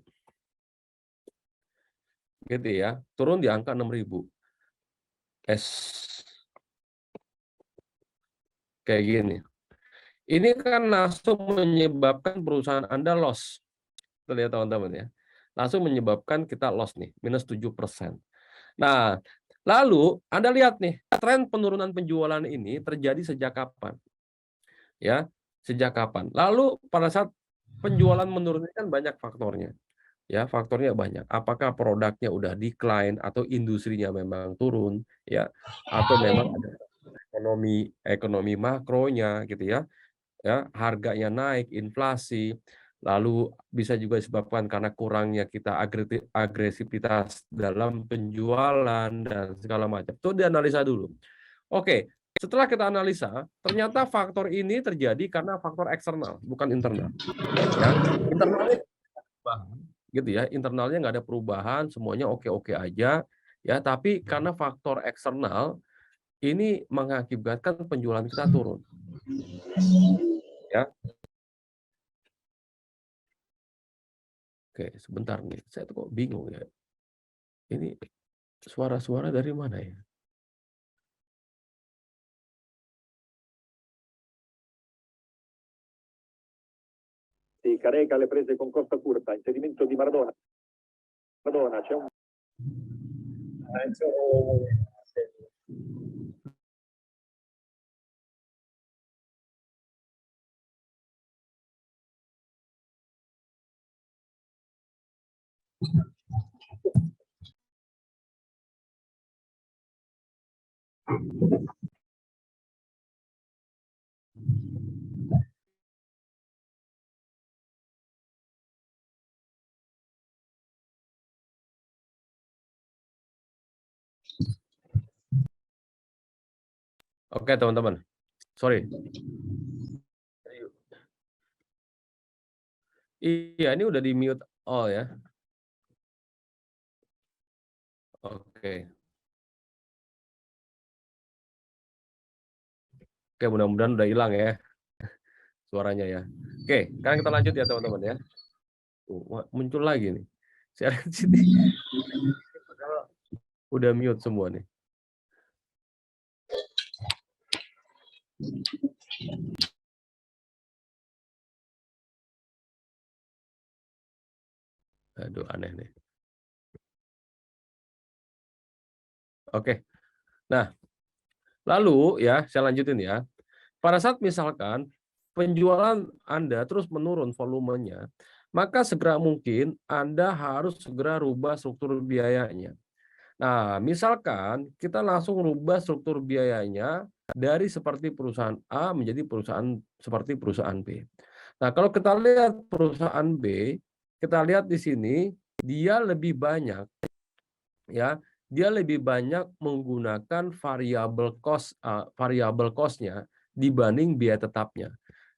gitu ya, turun di angka 6.000. Kayak gini. Ini kan langsung menyebabkan perusahaan Anda loss. Kita lihat teman-teman ya. Langsung menyebabkan kita loss nih, minus 7%. Nah, lalu Anda lihat nih, tren penurunan penjualan ini terjadi sejak kapan? Ya, sejak kapan? Lalu pada saat penjualan menurun ini kan banyak faktornya. Ya, faktornya banyak. Apakah produknya udah decline atau industrinya memang turun, ya, atau memang ada ekonomi makronya gitu ya. Ya, harganya naik, inflasi, lalu bisa juga disebabkan karena kurangnya kita agresivitas dalam penjualan dan segala macam. Itu dianalisa dulu. Oke, setelah kita analisa, ternyata faktor ini terjadi karena faktor eksternal, bukan internal. Ya, internalnya perubahan, gitu ya. Internalnya nggak ada perubahan, semuanya oke-oke aja. Ya, tapi karena faktor eksternal ini mengakibatkan penjualan kita turun. Ya. Oke, sebentar nih. Saya tuh kok bingung ya. Ini suara-suara dari mana ya? Sì, Careca le prese con costa curta, inserimento di Maradona. Maradona, c'è un... Oke, teman-teman. Sorry. Iya, ini udah di mute all ya. Oke. Oke, mudah-mudahan udah hilang ya suaranya ya. Oke, sekarang kita lanjut ya teman-teman ya. Wah, muncul lagi nih. Saya lihat sini udah mute semua nih. Aduh, aneh nih. Oke. Nah, lalu ya, saya lanjutin ya. Pada saat misalkan penjualan Anda terus menurun volumenya, maka segera mungkin Anda harus segera rubah struktur biayanya. Nah, misalkan kita langsung rubah struktur biayanya dari seperti perusahaan A menjadi perusahaan seperti perusahaan B. Nah, kalau kita lihat perusahaan B, kita lihat di sini dia lebih banyak ya, dia lebih banyak menggunakan variable cost-nya dibanding biaya tetapnya.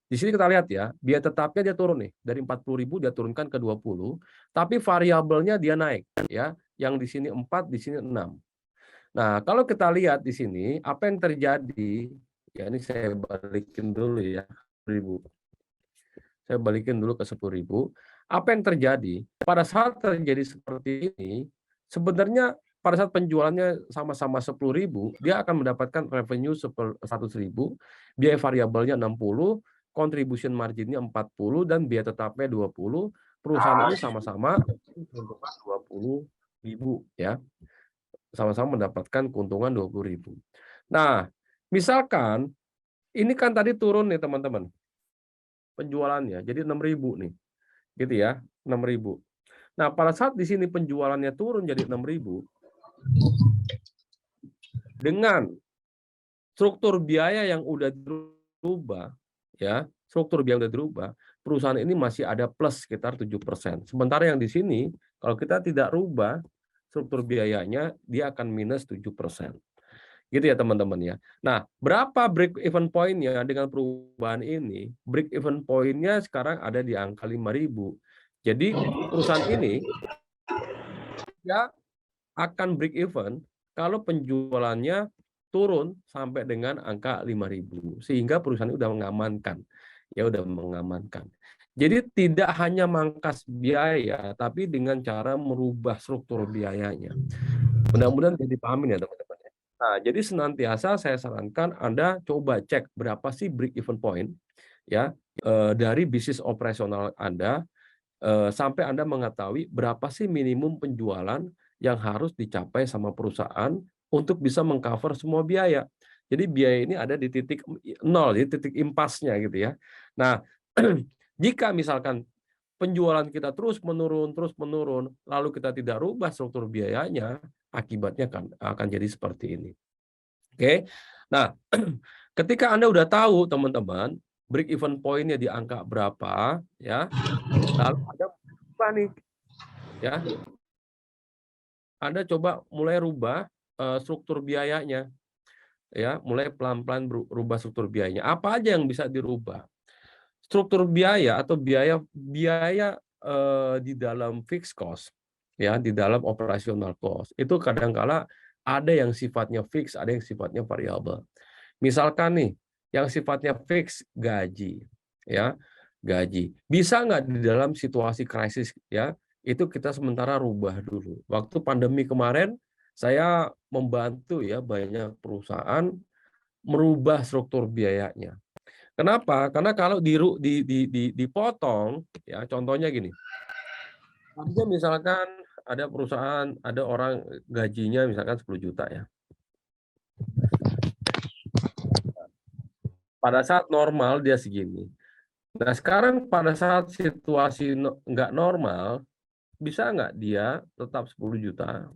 Di sini kita lihat ya, biaya tetapnya dia turun nih, dari 40.000 dia turunkan ke 20, tapi variabelnya dia naik ya. Yang di sini 4, di sini 6. Nah, kalau kita lihat di sini apa yang terjadi, ya ini saya balikin dulu ya, 10.000. Saya balikin dulu ke 10.000. Apa yang terjadi? Pada saat terjadi seperti ini, sebenarnya pada saat penjualannya sama-sama 10.000, dia akan mendapatkan revenue 100.000, biaya variabelnya 60, contribution marginnya 40, dan biaya tetapnya 20. Perusahaan ini sama-sama menguntungkan 20.000 ya. Sama-sama mendapatkan keuntungan 20.000. Nah, misalkan ini kan tadi turun nih teman-teman penjualannya, jadi 6.000 nih, gitu ya, 6.000. Nah, pada saat di sini penjualannya turun jadi 6.000, dengan struktur biaya yang udah dirubah, ya, struktur biaya udah dirubah, perusahaan ini masih ada plus sekitar 7%. Sementara yang di sini, kalau kita tidak rubah struktur biayanya, dia akan minus 7%. Gitu ya teman-teman ya. Nah, berapa break even point-nya dengan perubahan ini? Break even point-nya sekarang ada di angka 5.000. Jadi perusahaan ini ya akan break even kalau penjualannya turun sampai dengan angka 5.000. Sehingga perusahaan ini udah mengamankan. Ya udah mengamankan. Jadi tidak hanya mangkas biaya, tapi dengan cara merubah struktur biayanya. Mudah-mudahan jadi pahamin ya teman-teman. Nah, jadi senantiasa saya sarankan Anda coba cek berapa sih break even point ya dari bisnis operasional Anda sampai Anda mengetahui berapa sih minimum penjualan yang harus dicapai sama perusahaan untuk bisa mengcover semua biaya. Jadi biaya ini ada di titik nol, di titik impasnya gitu ya. Nah, jika misalkan penjualan kita terus menurun, lalu kita tidak rubah struktur biayanya, akibatnya akan jadi seperti ini. Oke. Nah, ketika Anda udah tahu teman-teman break even point-nya di angka berapa ya, lalu Anda coba nih ya. Anda coba mulai rubah struktur biayanya ya, mulai pelan-pelan rubah struktur biayanya. Apa aja yang bisa dirubah? Struktur biaya atau biaya di dalam fixed cost ya, di dalam operational cost. Itu kadang-kala ada yang sifatnya fix, ada yang sifatnya variabel. Misalkan nih, yang sifatnya fix gaji, ya gaji. Bisa nggak di dalam situasi krisis ya, itu kita sementara rubah dulu. Waktu pandemi kemarin, saya membantu ya banyak perusahaan merubah struktur biayanya. Kenapa? Karena kalau dipotong, ya contohnya gini, misalkan ada perusahaan, ada orang gajinya misalkan 10 juta ya. Pada saat normal dia segini. Nah sekarang pada saat situasi nggak normal, bisa nggak dia tetap 10 juta?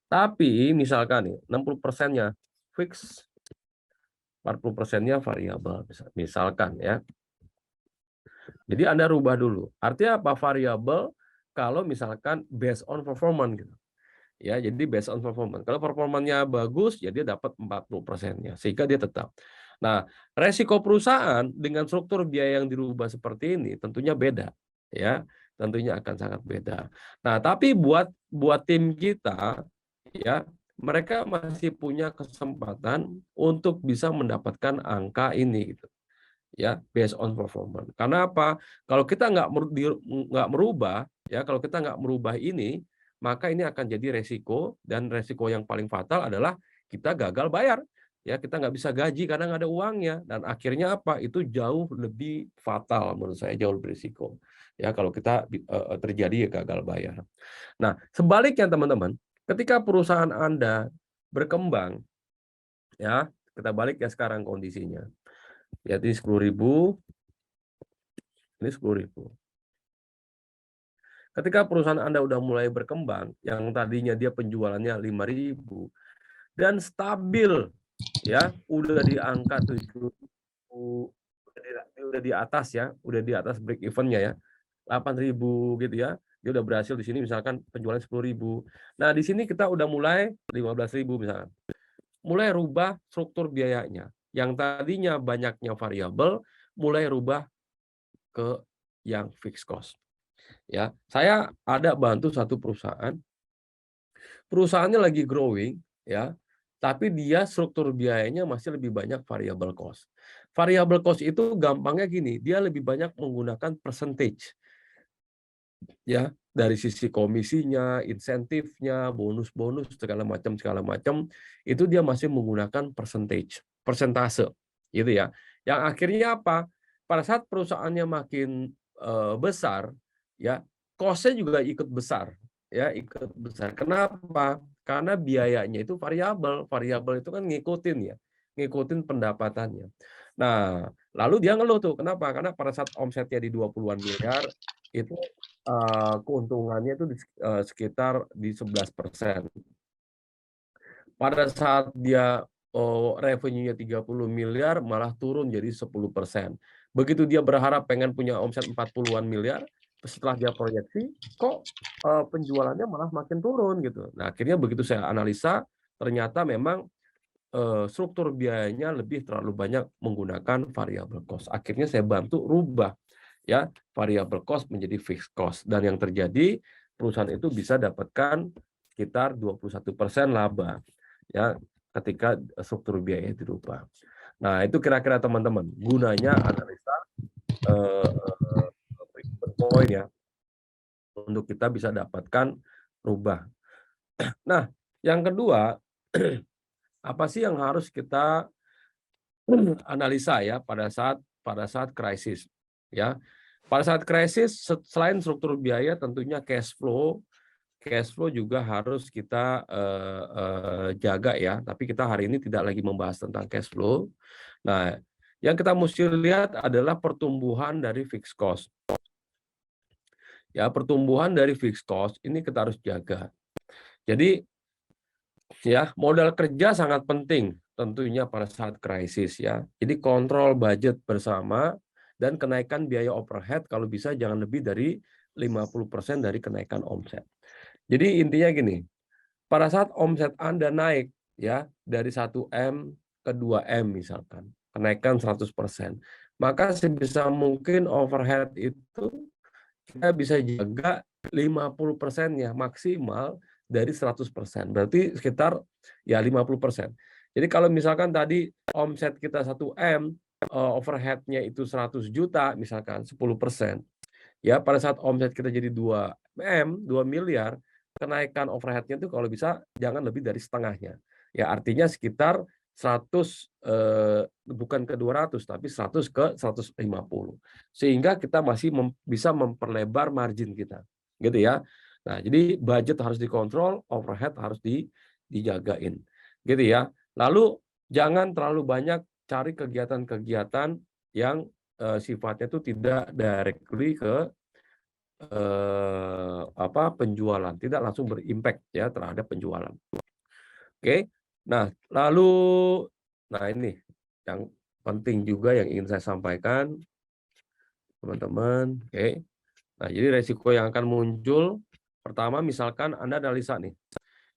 Tapi misalkan nih, 60%-nya fix, 40%-nya variabel, misalkan ya. Jadi Anda rubah dulu. Artinya apa variabel? Kalau misalkan based on performance gitu. Ya, jadi based on performance. Kalau performanya bagus, ya dia dapat 40%-nya, sehingga dia tetap. Nah, resiko perusahaan dengan struktur biaya yang dirubah seperti ini tentunya beda, ya, tentunya akan sangat beda. Nah, tapi buat tim kita, ya, mereka masih punya kesempatan untuk bisa mendapatkan angka ini, gitu, ya, based on performance. Karena apa? Kalau kita nggak merubah, ya, kalau kita nggak merubah ini, maka ini akan jadi resiko, dan resiko yang paling fatal adalah kita gagal bayar. Ya, kita nggak bisa gaji karena nggak ada uangnya, dan akhirnya apa? Itu jauh lebih fatal menurut saya, jauh lebih risiko. Ya, kalau kita terjadi gagal bayar. Nah, sebaliknya teman-teman, ketika perusahaan Anda berkembang, ya, kita balik ya sekarang kondisinya. Ya, ini 10.000, ini 10.000. Ketika perusahaan Anda udah mulai berkembang, yang tadinya dia penjualannya 5.000 dan stabil, ya, udah di angka 7, udah di atas ya, udah di atas break even-nya ya, 8.000 gitu ya, Dia udah berhasil di sini misalkan penjualan 10.000. Nah, di sini kita udah mulai 15.000 misalkan. Mulai rubah struktur biayanya. Yang tadinya banyaknya variabel, mulai rubah ke yang fixed cost. Ya, saya ada bantu satu perusahaan. Perusahaannya lagi growing, ya, tapi dia struktur biayanya masih lebih banyak variable cost. Variable cost itu gampangnya gini, dia lebih banyak menggunakan percentage. Ya, dari sisi komisinya, insentifnya, bonus-bonus segala macam, itu dia masih menggunakan percentage, persentase, gitu ya. Yang akhirnya apa? Pada saat perusahaannya makin besar, ya, cost-nya juga ikut besar, ya, ikut besar. Kenapa? Karena biayanya itu variabel, variabel itu kan ngikutin ya, ngikutin pendapatannya. Nah, lalu dia ngeluh tuh, kenapa? Karena pada saat omsetnya di 20-an miliar, itu keuntungannya itu sekitar di 11%. Pada saat dia revenue-nya 30 miliar malah turun jadi 10%. Begitu dia berharap pengen punya omset 40-an miliar, setelah dia proyeksi, kok penjualannya malah makin turun gitu. Nah, akhirnya begitu saya analisa, ternyata memang struktur biayanya lebih terlalu banyak menggunakan variable cost. Akhirnya saya bantu rubah ya variable cost menjadi fixed cost, dan yang terjadi perusahaan itu bisa dapatkan sekitar 21% laba ya ketika struktur biaya dirubah. Nah, itu kira-kira teman-teman gunanya analisa poin ya untuk kita bisa dapatkan rubah. Nah, yang kedua, apa sih yang harus kita analisa ya pada saat krisis ya. Pada saat krisis selain struktur biaya tentunya cash flow juga harus kita jaga ya. Tapi kita hari ini tidak lagi membahas tentang cash flow. Nah, yang kita mesti lihat adalah pertumbuhan dari fixed cost. Ya, pertumbuhan dari fixed cost ini kita harus jaga. Jadi ya, modal kerja sangat penting tentunya pada saat krisis ya. Jadi kontrol budget bersama dan kenaikan biaya overhead kalau bisa jangan lebih dari 50% dari kenaikan omset. Jadi intinya gini, pada saat omset Anda naik ya dari 1M ke 2M misalkan, kenaikan 100%, maka sebisa mungkin overhead itu kita bisa jaga 50%-nya maksimal dari 100%. Berarti sekitar ya 50%. Jadi kalau misalkan tadi omset kita 1M, overhead-nya itu 100 juta misalkan 10%. Ya, pada saat omset kita jadi 2M, 2 miliar, kenaikan overhead-nya itu kalau bisa jangan lebih dari setengahnya. Ya, artinya sekitar 100 bukan ke 200 tapi 100 ke 150. Sehingga kita masih bisa memperlebar margin kita. Gitu ya. Nah, jadi budget harus dikontrol, overhead harus dijagain. Gitu ya. Lalu jangan terlalu banyak cari kegiatan-kegiatan yang sifatnya itu tidak directly ke penjualan, tidak langsung berimpact ya terhadap penjualan. Oke. Nah, lalu ini yang penting juga yang ingin saya sampaikan teman-teman. Oke. Nah, jadi resiko yang akan muncul pertama misalkan Anda analisa nih.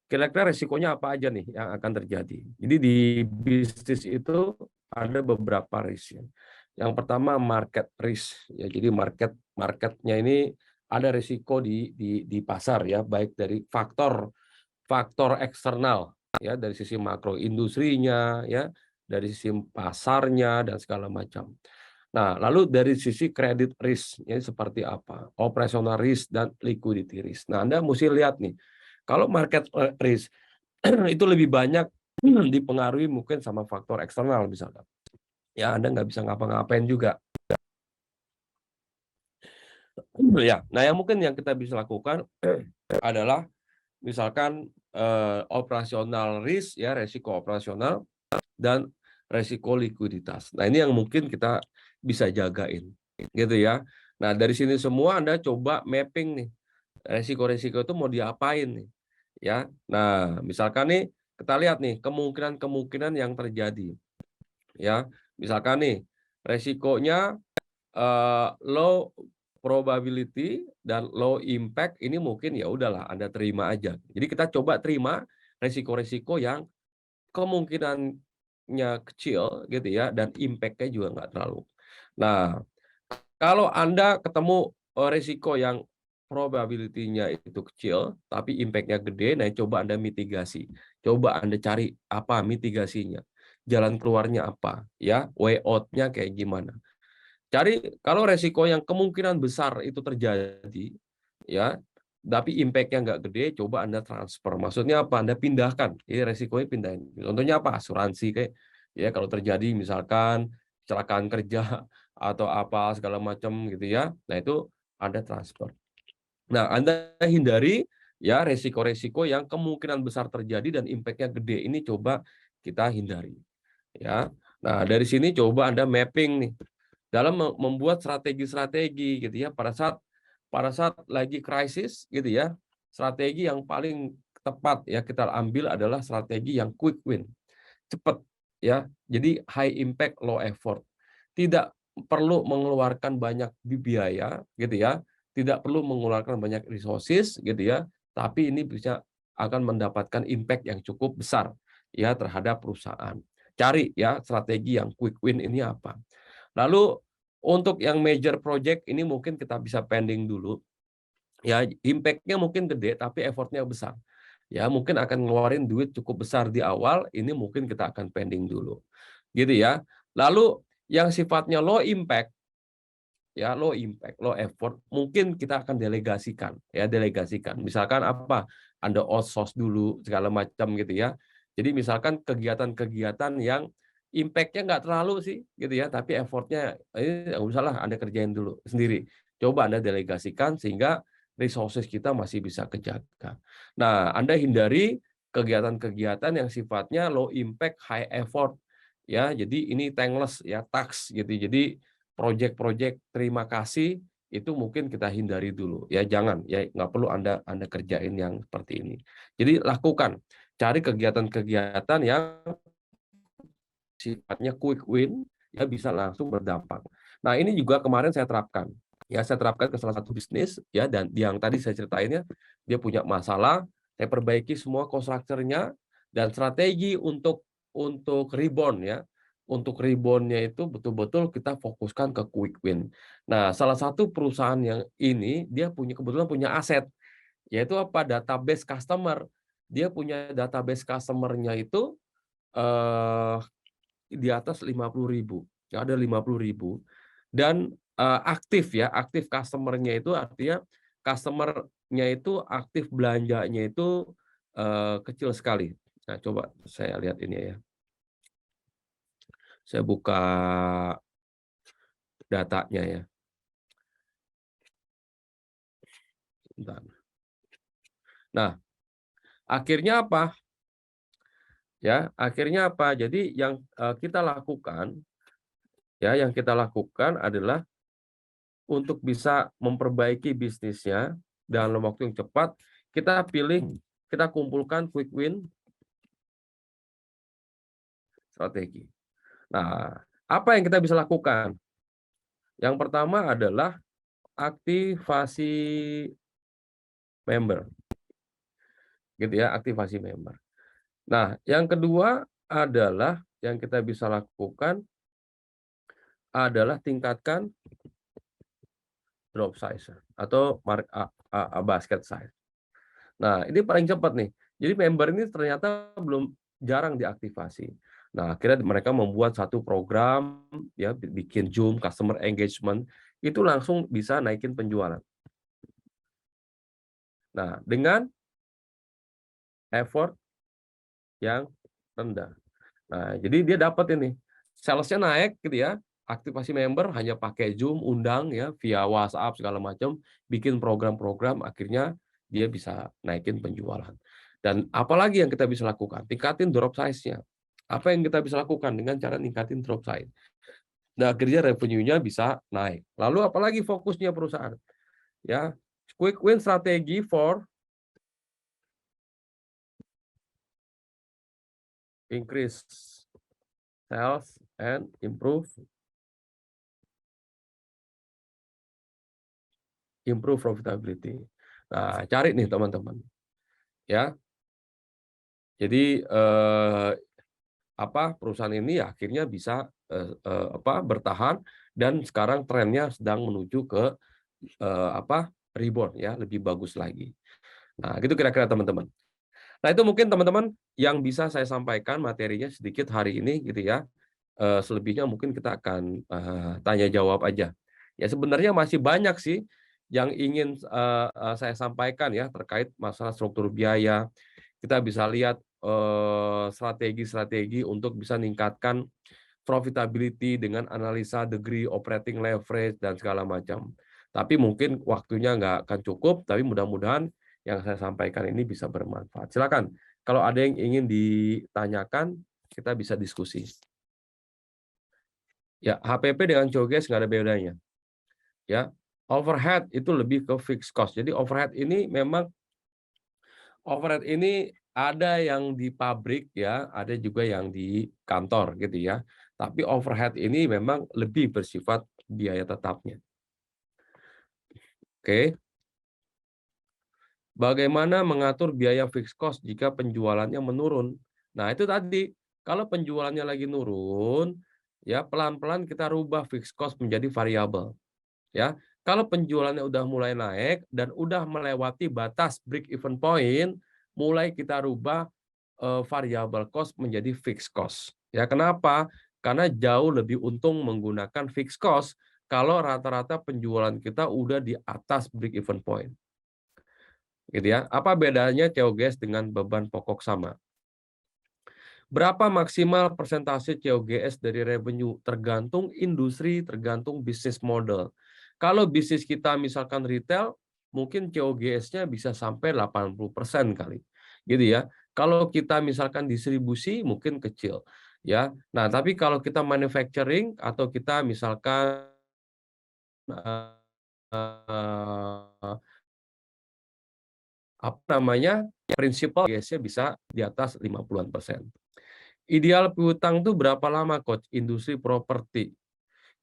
Kira-kira resikonya apa aja nih yang akan terjadi. Jadi di bisnis itu ada beberapa risk ya. Yang pertama market risk ya. Jadi marketnya ini ada risiko di pasar ya, baik dari faktor eksternal ya, dari sisi makro industrinya ya, dari sisi pasarnya dan segala macam. Nah, lalu dari sisi credit risk ya seperti apa? Operational risk dan liquidity risk. Nah, Anda mesti lihat nih. Kalau market risk itu lebih banyak dipengaruhi mungkin sama faktor eksternal misalkan. Ya, Anda nggak bisa ngapa-ngapain juga. Ya, nah yang mungkin yang kita bisa lakukan adalah misalkan operasional risk ya, resiko operasional dan resiko likuiditas. Nah, ini yang mungkin kita bisa jagain gitu ya. Nah, dari sini semua Anda coba mapping nih. Resiko-resiko itu mau diapain nih. Ya. Nah, misalkan nih kita lihat nih kemungkinan-kemungkinan yang terjadi. Ya. Misalkan nih resikonya low probability dan low impact ini mungkin ya udahlah Anda terima aja. Jadi kita coba terima resiko-resiko yang kemungkinannya kecil gitu ya dan impact-nya juga nggak terlalu. Nah, kalau Anda ketemu resiko yang probability-nya itu kecil tapi impact-nya gede, nah coba Anda mitigasi. Coba Anda cari apa mitigasinya. Jalan keluarnya apa ya, way out-nya kayak gimana. Cari kalau resiko yang kemungkinan besar itu terjadi, ya, tapi impact-nya nggak gede, coba Anda transfer. Maksudnya apa? Anda pindahkan. Ini resikonya pindahin. Contohnya apa? Asuransi kayak, ya kalau terjadi misalkan kecelakaan kerja atau apa segala macam gitu ya. Nah itu Anda transfer. Nah Anda hindari ya resiko-resiko yang kemungkinan besar terjadi dan impact-nya gede. Ini coba kita hindari. Ya. Nah dari sini coba Anda mapping nih dalam membuat strategi-strategi gitu ya pada saat lagi krisis gitu ya, strategi yang paling tepat ya kita ambil adalah strategi yang quick win, cepat ya. Jadi high impact low effort. Tidak perlu mengeluarkan banyak biaya gitu ya, tidak perlu mengeluarkan banyak resources gitu ya, tapi ini bisa akan mendapatkan impact yang cukup besar ya terhadap perusahaan. Cari ya strategi yang quick win ini apa. Lalu untuk yang major project ini mungkin kita bisa pending dulu. Ya, impact-nya mungkin gede tapi effort-nya besar. Ya, mungkin akan ngeluarin duit cukup besar di awal, ini mungkin kita akan pending dulu. Gitu ya. Lalu yang sifatnya low impact ya, low impact, low effort, mungkin kita akan delegasikan ya, delegasikan. Misalkan apa? Anda outsource dulu segala macam gitu ya. Jadi misalkan kegiatan-kegiatan yang impact-nya nggak terlalu sih gitu ya, tapi effort-nya ini nggak usah lah Anda kerjain dulu sendiri. Coba Anda delegasikan sehingga resources kita masih bisa kejaga. Nah, Anda hindari kegiatan-kegiatan yang sifatnya low impact, high effort ya. Jadi ini thankless ya, task gitu. Jadi project-project terima kasih itu mungkin kita hindari dulu ya, jangan ya, nggak perlu Anda kerjain yang seperti ini. Jadi lakukan, cari kegiatan-kegiatan yang sifatnya quick win ya, bisa langsung berdampak. Nah ini juga kemarin saya terapkan ya, saya terapkan ke salah satu bisnis ya, dan yang tadi saya ceritainnya dia punya masalah, saya perbaiki semua cost structure-nya dan strategi untuk rebound ya. Untuk rebound-nya itu betul-betul kita fokuskan ke quick win. Nah, salah satu perusahaan yang ini dia kebetulan punya aset, yaitu apa? Database customer. Dia punya database customer-nya itu eh, di atas 50.000. Ya, ada 50.000 dan aktif ya, aktif customer-nya itu artinya customer-nya itu aktif belanjanya itu kecil sekali. Nah, coba saya lihat ini ya. Saya buka datanya ya. Bentar. Nah, akhirnya apa? Ya, akhirnya apa? Jadi yang kita lakukan ya, yang kita lakukan adalah untuk bisa memperbaiki bisnisnya dalam waktu yang cepat, kita pilih, kita kumpulkan quick win strategi. Nah, apa yang kita bisa lakukan? Yang pertama adalah aktivasi member. Gitu ya, aktivasi member. Nah, yang kedua adalah yang kita bisa lakukan adalah tingkatkan drop size atau basket size. Nah, ini paling cepat nih. Jadi member ini ternyata belum jarang diaktifasi. Nah, akhirnya mereka membuat satu program ya, bikin Zoom customer engagement, itu langsung bisa naikin penjualan. Nah, dengan effort yang rendah. Nah, jadi dia dapat ini sales-nya naik gitu ya. Aktivasi member hanya pakai Zoom, undang ya via WhatsApp segala macam, bikin program-program, akhirnya dia bisa naikin penjualan. Dan apalagi yang kita bisa lakukan? Tingkatin drop size-nya. Apa yang kita bisa lakukan dengan cara ningkatin drop size? Nah, akhirnya revenue-nya bisa naik. Lalu apalagi fokusnya perusahaan? Ya, quick win strategi for increase sales and improve improve profitability. Nah, cari nih teman-teman. Ya. Jadi perusahaan ini akhirnya bisa bertahan dan sekarang trennya sedang menuju ke rebound ya, lebih bagus lagi. Nah, gitu kira-kira teman-teman. Nah, itu mungkin teman-teman yang bisa saya sampaikan materinya sedikit hari ini gitu ya. Selebihnya mungkin kita akan tanya jawab aja. Ya sebenarnya masih banyak sih yang ingin saya sampaikan ya terkait masalah struktur biaya. Kita bisa lihat strategi-strategi untuk bisa meningkatkan profitability dengan analisa degree operating leverage dan segala macam. Tapi mungkin waktunya nggak akan cukup, tapi mudah-mudahan yang saya sampaikan ini bisa bermanfaat. Silakan, kalau ada yang ingin ditanyakan, kita bisa diskusi. Ya, HPP dengan COGS nggak ada bedanya. Ya, overhead itu lebih ke fixed cost. Jadi overhead ini memang ada yang di pabrik ya, ada juga yang di kantor gitu ya. Tapi overhead ini memang lebih bersifat biaya tetapnya. Oke. Bagaimana mengatur biaya fixed cost jika penjualannya menurun? Nah, itu tadi. Kalau penjualannya lagi nurun, ya pelan-pelan kita rubah fixed cost menjadi variabel. Ya, kalau penjualannya udah mulai naik dan udah melewati batas break even point, mulai kita rubah variable cost menjadi fixed cost. Ya, kenapa? Karena jauh lebih untung menggunakan fixed cost kalau rata-rata penjualan kita udah di atas break even point. Gitu ya. Apa bedanya COGS dengan beban pokok sama? Berapa maksimal persentase COGS dari revenue? Tergantung industri, tergantung bisnis model. Kalau bisnis kita misalkan retail, mungkin COGS-nya bisa sampai 80% kali. Gitu ya. Kalau kita misalkan distribusi, mungkin kecil. Ya. Nah, tapi kalau kita manufacturing atau kita misalkan prinsipal COGS-nya bisa di atas 50-an%. Ideal piutang itu berapa lama, Coach? Industri properti.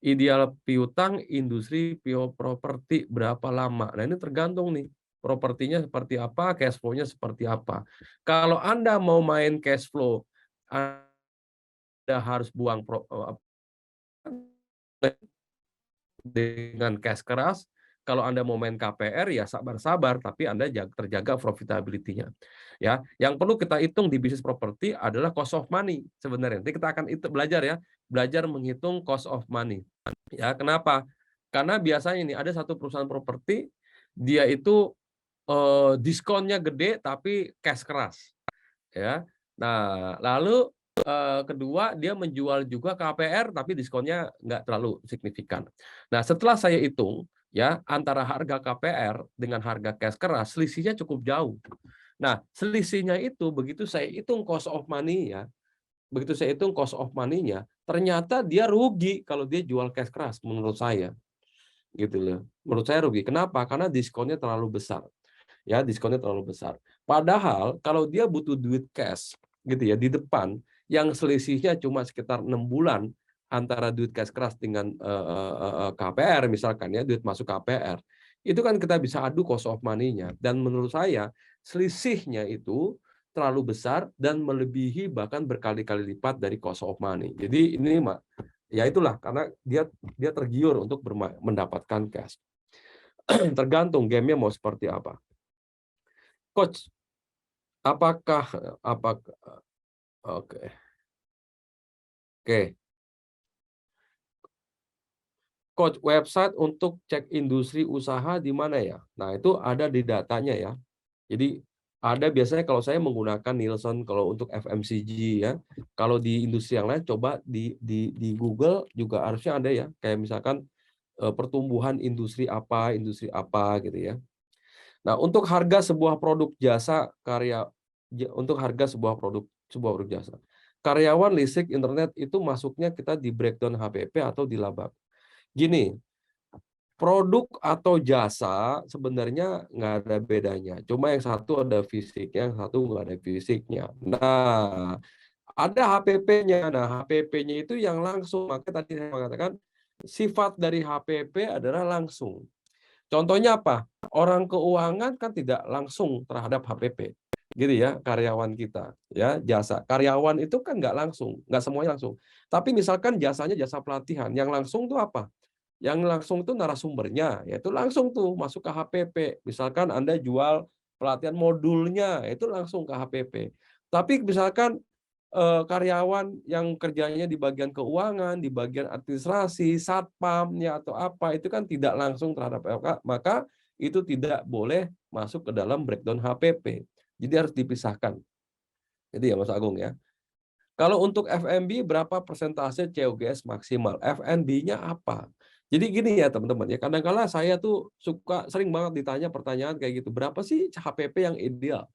Ideal piutang industri properti berapa lama? Nah, ini tergantung nih. Propertinya seperti apa, cash flow-nya seperti apa. Kalau Anda mau main cash flow, Anda harus buang dengan cash keras. Kalau Anda mau main KPR ya sabar-sabar, tapi Anda terjaga profitability-nya. Ya, yang perlu kita hitung di bisnis properti adalah cost of money sebenarnya. Nanti kita akan belajar menghitung cost of money. Ya, kenapa? Karena biasanya ini ada satu perusahaan properti, dia itu diskonnya gede tapi cash keras. Ya. Nah, lalu kedua dia menjual juga KPR tapi diskonnya nggak terlalu signifikan. Nah, setelah saya hitung ya antara harga KPR dengan harga cash keras selisihnya cukup jauh. Nah, selisihnya itu begitu saya hitung cost of money-nya, ternyata dia rugi kalau dia jual cash keras menurut saya. Gitu loh. Menurut saya rugi. Kenapa? Karena diskonnya terlalu besar. Ya, diskonnya terlalu besar. Padahal kalau dia butuh duit cash gitu ya di depan yang selisihnya cuma sekitar 6 bulan antara duit cash keras dengan KPR misalkan ya, duit masuk KPR. Itu kan kita bisa adu cost of money-nya dan menurut saya selisihnya itu terlalu besar dan melebihi bahkan berkali-kali lipat dari cost of money. Jadi ini ya itulah karena dia tergiur untuk mendapatkan cash. Tergantung game-nya mau seperti apa. Coach, apakah oke. Coach, website untuk cek industri usaha di mana ya? Nah, itu ada di datanya ya. Jadi ada biasanya kalau saya menggunakan Nielsen kalau untuk FMCG ya. Kalau di industri yang lain coba di Google juga harusnya ada ya. Kayak misalkan pertumbuhan industri apa gitu ya. Nah, untuk harga sebuah produk jasa jasa. Karyawan, listrik, internet itu masuknya kita di breakdown HPP atau di laba. Gini, produk atau jasa sebenarnya nggak ada bedanya. Cuma yang satu ada fisiknya, yang satu nggak ada fisiknya. Nah, ada HPP-nya. Nah, HPP-nya itu yang langsung. Makanya tadi saya mengatakan sifat dari HPP adalah langsung. Contohnya apa? Orang keuangan kan tidak langsung terhadap HPP, gitu ya, karyawan kita, ya, jasa. Karyawan itu kan nggak langsung, nggak semuanya langsung. Tapi misalkan jasanya jasa pelatihan, yang langsung tuh apa? Yang langsung tuh narasumbernya, yaitu langsung tuh masuk ke HPP. Misalkan Anda jual pelatihan modulnya, itu langsung ke HPP. Tapi misalkan karyawan yang kerjanya di bagian keuangan, di bagian administrasi, satpam ya atau apa itu kan tidak langsung terhadap LK, maka itu tidak boleh masuk ke dalam breakdown HPP. Jadi harus dipisahkan. Jadi ya Mas Agung ya. Kalau untuk FMB berapa persentase COGS maksimal? FNB-nya apa? Jadi gini ya teman-teman ya, kadang-kala saya tuh sering banget ditanya pertanyaan kayak gitu. Berapa sih HPP yang ideal?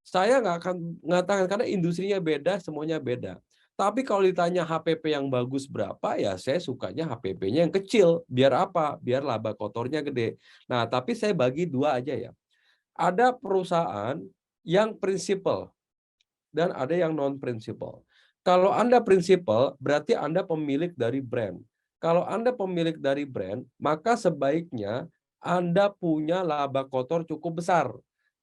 Saya nggak akan mengatakan karena industrinya beda, semuanya beda. Tapi kalau ditanya HPP yang bagus berapa, ya saya sukanya HPP-nya yang kecil. Biar apa? Biar laba kotornya gede. Nah, tapi saya bagi dua aja ya. Ada perusahaan yang prinsipal dan ada yang non-prinsipal. Kalau Anda prinsipal, berarti Anda pemilik dari brand. Kalau Anda pemilik dari brand, maka sebaiknya Anda punya laba kotor cukup besar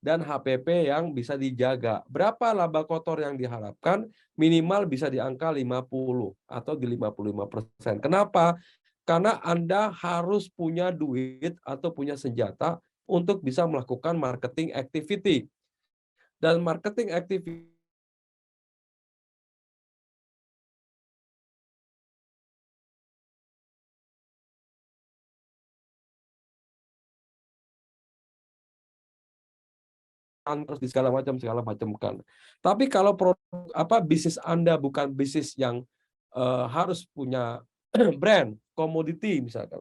dan HPP yang bisa dijaga. Berapa laba kotor yang diharapkan? Minimal bisa di angka 50 atau di 55%. Kenapa? Karena Anda harus punya duit atau punya senjata untuk bisa melakukan marketing activity. Dan marketing activity terus di segala macam kan. Tapi kalau bisnis Anda bukan bisnis yang harus punya brand, komoditi misalkan,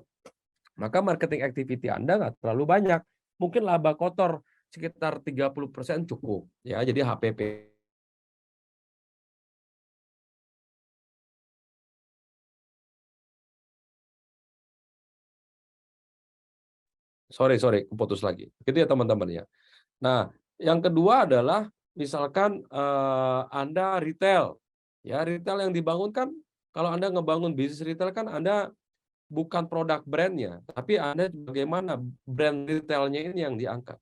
maka marketing activity Anda nggak terlalu banyak. Mungkin laba kotor sekitar 30% cukup. Ya, jadi HPP. Sorry, putus lagi. Gitu ya teman-teman ya. Nah, yang kedua adalah misalkan Anda retail. Ya, retail yang dibangun kan kalau Anda ngebangun bisnis retail kan Anda bukan produk brandnya, tapi Anda bagaimana brand retailnya ini yang diangkat.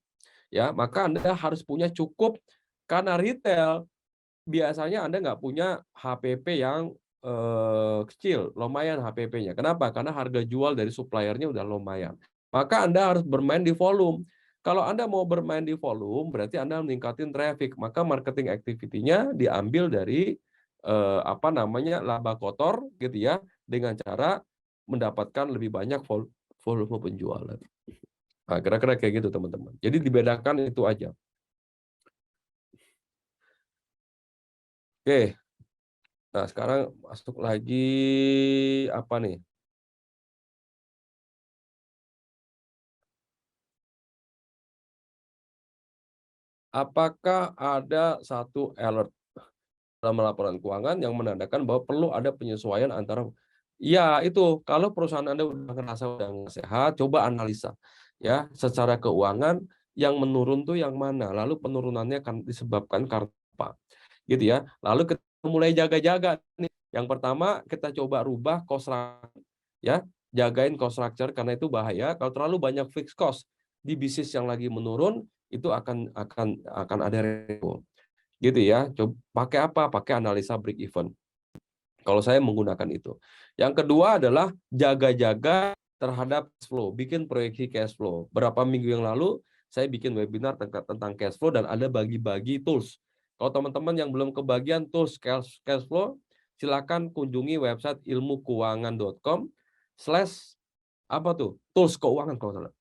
Ya, maka Anda harus punya cukup karena retail biasanya Anda nggak punya HPP yang kecil, lumayan HPP-nya. Kenapa? Karena harga jual dari suppliernya udah lumayan. Maka Anda harus bermain di volume. Kalau Anda mau bermain di volume, berarti Anda meningkatin traffic. Maka marketing activity-nya diambil dari laba kotor gitu ya, dengan cara mendapatkan lebih banyak volume penjualan. Nah, kira-kira kayak gitu teman-teman. Jadi dibedakan itu aja. Oke. Nah, sekarang masuk lagi apa nih? Apakah ada satu alert dalam laporan keuangan yang menandakan bahwa perlu ada penyesuaian antara ya itu kalau perusahaan Anda udah ngerasa udah nggak sehat, coba analisa ya secara keuangan yang menurun tuh yang mana, lalu penurunannya akan disebabkan karena apa, gitu ya. Lalu kita mulai jaga-jaga nih. Yang pertama kita coba rubah cost structure, ya jagain cost structure karena itu bahaya. Kalau terlalu banyak fixed cost di bisnis yang lagi menurun itu akan ada resiko. Gitu ya. Coba pakai apa? Pakai analisa break even. Kalau saya menggunakan itu. Yang kedua adalah jaga-jaga terhadap cash flow, bikin proyeksi cash flow. Berapa minggu yang lalu saya bikin webinar tentang cash flow dan ada bagi-bagi tools. Kalau teman-teman yang belum kebagian tools cash flow, silakan kunjungi website ilmukeuangan.com/ apa tuh? Tools keuangan kalau salah.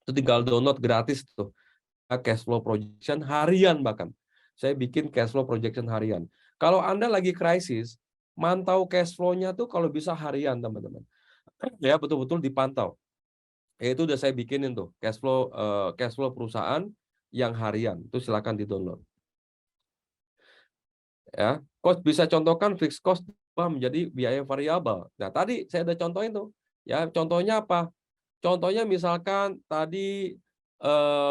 Itu tinggal download gratis tuh. Cash flow projection harian bahkan. Saya bikin cash flow projection harian. Kalau Anda lagi krisis, mantau cash flow-nya tuh kalau bisa harian, teman-teman. Ya, betul-betul dipantau. Itu udah saya bikinin tuh, cash flow perusahaan yang harian. Itu silakan di-download. Ya, cost bisa contohkan fixed cost menjadi biaya variabel. Nah, tadi saya udah contohin tuh. Ya, contohnya apa? Contohnya misalkan tadi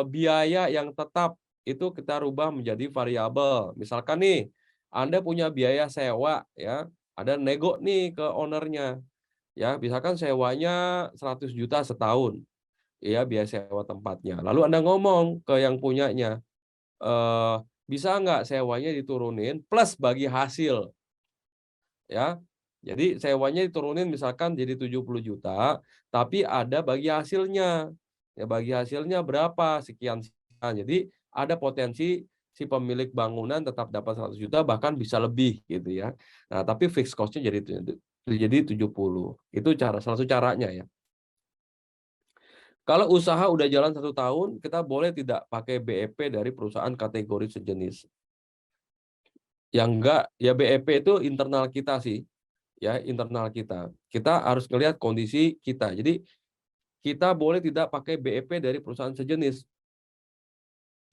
biaya yang tetap itu kita rubah menjadi variabel. Misalkan nih, Anda punya biaya sewa ya, ada nego nih ke ownernya. Ya, misalkan sewanya 100 juta setahun. ya biaya sewa tempatnya. Lalu Anda ngomong ke yang punyanya, bisa nggak sewanya diturunin plus bagi hasil, ya. Jadi sewanya diturunin misalkan jadi 70 juta, tapi ada bagi hasilnya. Ya bagi hasilnya berapa? Sekian sekian. Jadi ada potensi si pemilik bangunan tetap dapat 100 juta bahkan bisa lebih gitu ya. Nah, tapi fixed cost-nya jadi 70. Itu salah satu caranya ya. Kalau usaha udah jalan 1 tahun, kita boleh tidak pakai BEP dari perusahaan kategori sejenis. Yang enggak, ya BEP itu internal kita sih, ya internal kita. Kita harus melihat kondisi kita. Jadi kita boleh tidak pakai BEP dari perusahaan sejenis.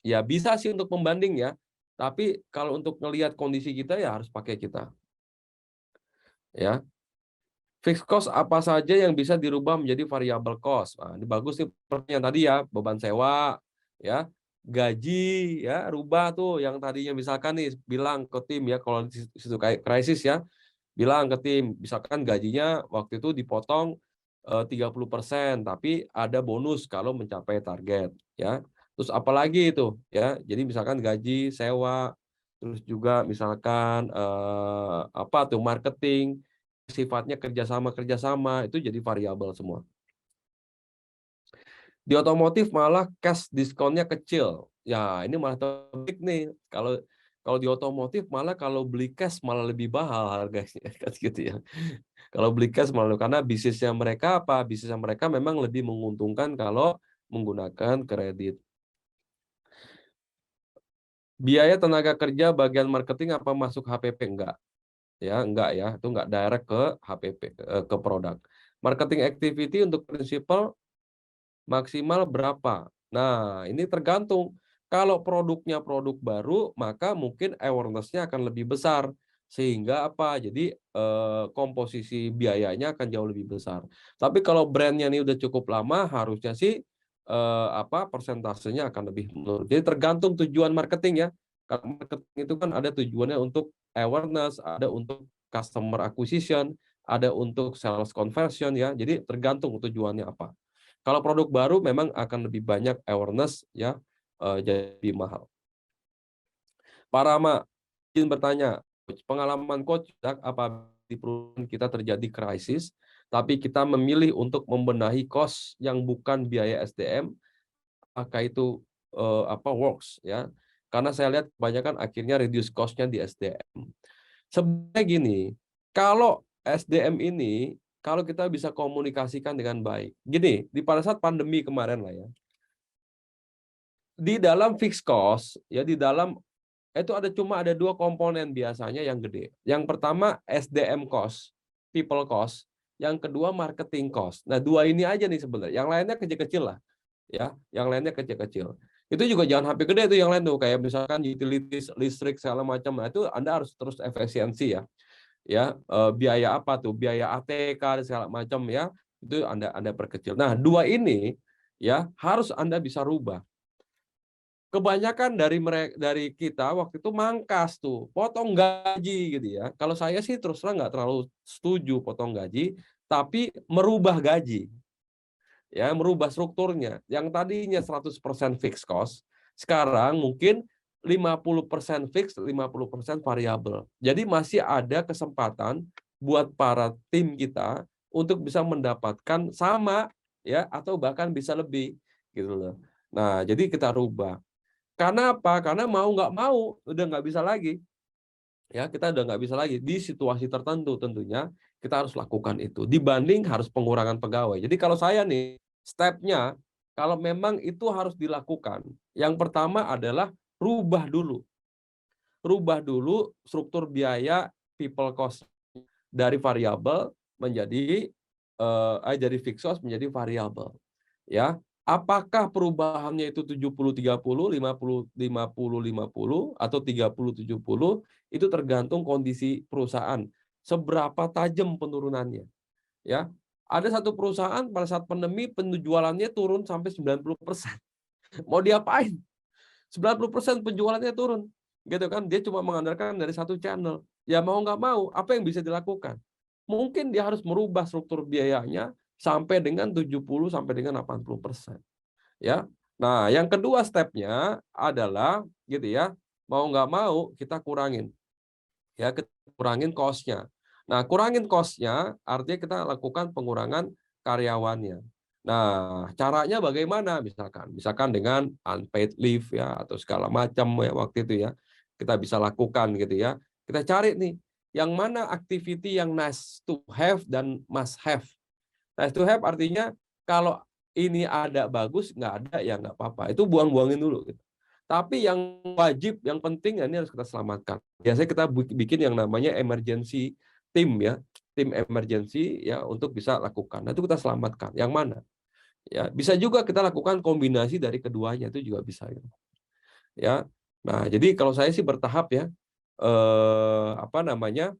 Ya bisa sih untuk pembanding ya, tapi kalau untuk melihat kondisi kita ya harus pakai kita. Ya, fixed cost apa saja yang bisa dirubah menjadi variable cost? Nah, ini bagus nih pertanyaan tadi ya, beban sewa, ya, gaji, ya, rubah tuh yang tadinya misalkan nih bilang ke tim ya kalau di situ kayak krisis ya, bilang ke tim, misalkan gajinya waktu itu dipotong 30%, tapi ada bonus kalau mencapai target, ya. Terus apalagi itu, ya. Jadi misalkan gaji, sewa, terus juga misalkan apa tuh marketing, sifatnya kerjasama itu jadi variabel semua. Di otomotif malah cash diskonnya kecil. Ya, ini malah topik nih. Kalau di otomotif malah kalau beli cash malah lebih mahal harganya kan gitu ya. Kalau beli cash malah karena bisnisnya mereka apa? Bisnisnya mereka memang lebih menguntungkan kalau menggunakan kredit. Biaya tenaga kerja bagian marketing apa masuk HPP? Enggak. Enggak ya. Itu enggak direct ke HPP, ke produk. Marketing activity untuk prinsipal maksimal berapa? Nah, ini tergantung. Kalau produknya produk baru, maka mungkin awareness-nya akan lebih besar. Sehingga apa? Jadi komposisi biayanya akan jauh lebih besar. Tapi kalau brandnya ini udah cukup lama, harusnya sih persentasenya akan lebih menurun. Jadi tergantung tujuan marketing ya. Karena marketing itu kan ada tujuannya untuk awareness, ada untuk customer acquisition, ada untuk sales conversion ya. Jadi tergantung tujuannya apa. Kalau produk baru memang akan lebih banyak awareness ya, jadi lebih mahal. Pak Rama izin bertanya, pengalaman coach apa di perusahaan kita terjadi krisis, tapi kita memilih untuk membenahi cost yang bukan biaya SDM, apakah itu works ya? Karena saya lihat kebanyakan akhirnya reduce cost-nya di SDM. Sebenarnya gini, kalau SDM ini kalau kita bisa komunikasikan dengan baik. Gini, pada saat pandemi kemarin lah ya. Di dalam fixed cost, ya di dalam itu ada 2 komponen biasanya yang gede. Yang pertama SDM cost, people cost. Yang kedua marketing cost. Nah, 2 ini aja nih sebenarnya. Yang lainnya kecil-kecil lah, ya. Yang lainnya kecil-kecil. Itu juga jangan HP gede tuh yang lain tuh, kayak misalkan utilities, listrik segala macam. Nah, itu Anda harus terus efisiensi ya. Ya, biaya apa tuh? Biaya ATK dan segala macam ya. Itu Anda perkecil. Nah, 2 ini ya harus Anda bisa rubah. Kebanyakan dari kita waktu itu mangkas tuh, potong gaji gitu ya. Kalau saya sih terus terang nggak terlalu setuju potong gaji, tapi merubah gaji. Ya, merubah strukturnya. Yang tadinya 100% fixed cost, sekarang mungkin 50% fixed, 50% variabel. Jadi masih ada kesempatan buat para tim kita untuk bisa mendapatkan sama ya atau bahkan bisa lebih gitu loh. Nah, jadi kita rubah. Karena apa? Karena mau nggak mau udah nggak bisa lagi. Ya, kita udah nggak bisa lagi di situasi tertentu tentunya kita harus lakukan itu. Dibanding harus pengurangan pegawai. Jadi kalau saya nih stepnya kalau memang itu harus dilakukan, yang pertama adalah rubah dulu. Rubah dulu struktur biaya people cost dari variabel menjadi dari fixed cost menjadi variabel. Ya, apakah perubahannya itu 70-30, 50-50-50 atau 30-70 itu tergantung kondisi perusahaan. Seberapa tajam penurunannya. Ya, ada satu perusahaan pada saat pandemi penjualannya turun sampai 90%. Mau diapain? 90% penjualannya turun. Gitu kan, dia cuma mengandalkan dari satu channel. Ya mau nggak mau, apa yang bisa dilakukan? Mungkin dia harus merubah struktur biayanya, sampai dengan 70 sampai dengan 80%. Ya. Nah, yang kedua stepnya adalah gitu ya, mau nggak mau kita kurangin. Ya, kita kurangin cost-nya. Nah, kurangin cost-nya artinya kita lakukan pengurangan karyawannya. Nah, caranya bagaimana? Misalkan dengan unpaid leave ya atau segala macam ya waktu itu ya. Kita bisa lakukan gitu ya. Kita cari nih yang mana activity yang nice to have dan must have. Nice to have artinya kalau ini ada bagus, nggak ada ya nggak apa-apa. Itu buang-buangin dulu gitu. Tapi yang wajib, yang penting ini harus kita selamatkan. Biasanya kita bikin yang namanya emergency team ya, tim emergency ya untuk bisa lakukan. Nah, itu kita selamatkan. Yang mana? Ya, bisa juga kita lakukan kombinasi dari keduanya itu juga bisa ya. Ya. Nah, jadi kalau saya sih bertahap ya. Apa namanya?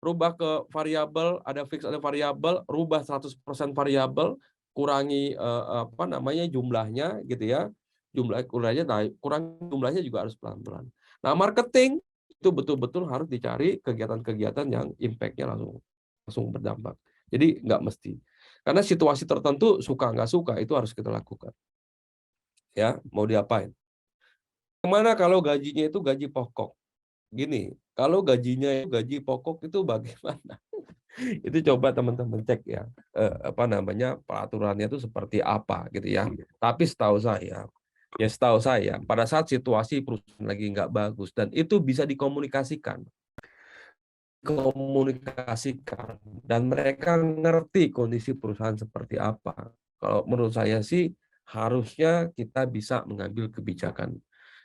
Rubah ke variabel, ada fix ada variabel, rubah 100% variabel, kurangi apa namanya jumlahnya gitu ya. Jumlahnya naik, kurang jumlahnya juga harus pelan-pelan. Nah, marketing itu betul-betul harus dicari kegiatan-kegiatan yang impact-nya langsung berdampak. Jadi nggak mesti. Karena situasi tertentu suka nggak suka itu harus kita lakukan. Ya, mau diapain? Kemana kalau gajinya itu gaji pokok? Gini, kalau gajinya gaji pokok itu bagaimana? Itu coba teman-teman cek ya, apa namanya peraturannya itu seperti apa gitu ya. Tapi setahu saya pada saat situasi perusahaan lagi nggak bagus dan itu bisa dikomunikasikan, dan mereka ngerti kondisi perusahaan seperti apa. Kalau menurut saya sih harusnya kita bisa mengambil kebijakan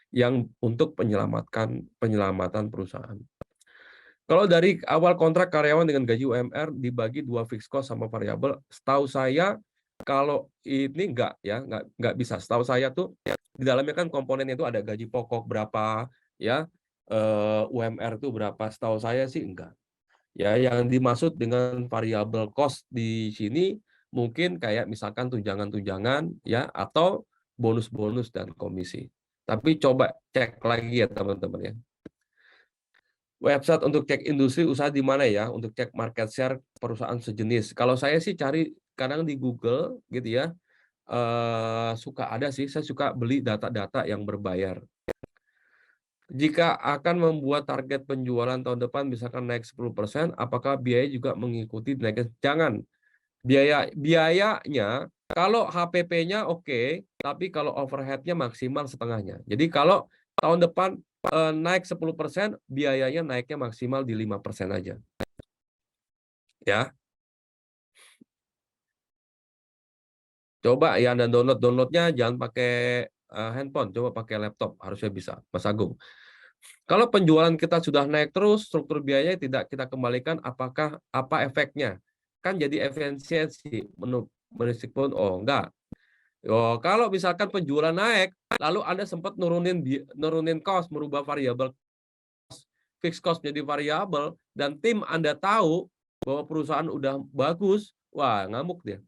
yang untuk penyelamatan perusahaan. Kalau dari awal kontrak karyawan dengan gaji UMR dibagi 2 fixed cost sama variabel, setahu saya kalau ini nggak bisa. Setahu saya tuh di dalamnya kan komponennya itu ada gaji pokok berapa, ya, UMR itu berapa. Setahu saya sih enggak. Ya, yang dimaksud dengan variabel cost di sini mungkin kayak misalkan tunjangan-tunjangan ya atau bonus-bonus dan komisi. Tapi coba cek lagi ya teman-teman ya. Website untuk cek industri usaha di mana ya untuk cek market share perusahaan sejenis. Kalau saya sih cari kadang di Google gitu ya. Suka ada sih, saya suka beli data-data yang berbayar. Jika akan membuat target penjualan tahun depan misalkan naik 10%, apakah biaya juga mengikuti naiknya? Jangan. Biayanya kalau HPP-nya oke, tapi kalau overhead-nya maksimal setengahnya. Jadi kalau tahun depan naik 10%, biayanya naiknya maksimal di 5% aja. Ya. Coba ya Anda downloadnya jangan pakai handphone, coba pakai laptop, harusnya bisa, Mas Agung. Kalau penjualan kita sudah naik terus, struktur biayanya tidak kita kembalikan, apa efeknya? Kan jadi efisiensi meskipun enggak. Kalau misalkan penjualan naik, lalu Anda sempat nurunin cost, merubah variabel fixed cost menjadi variabel, dan tim Anda tahu bahwa perusahaan udah bagus, wah ngamuk dia.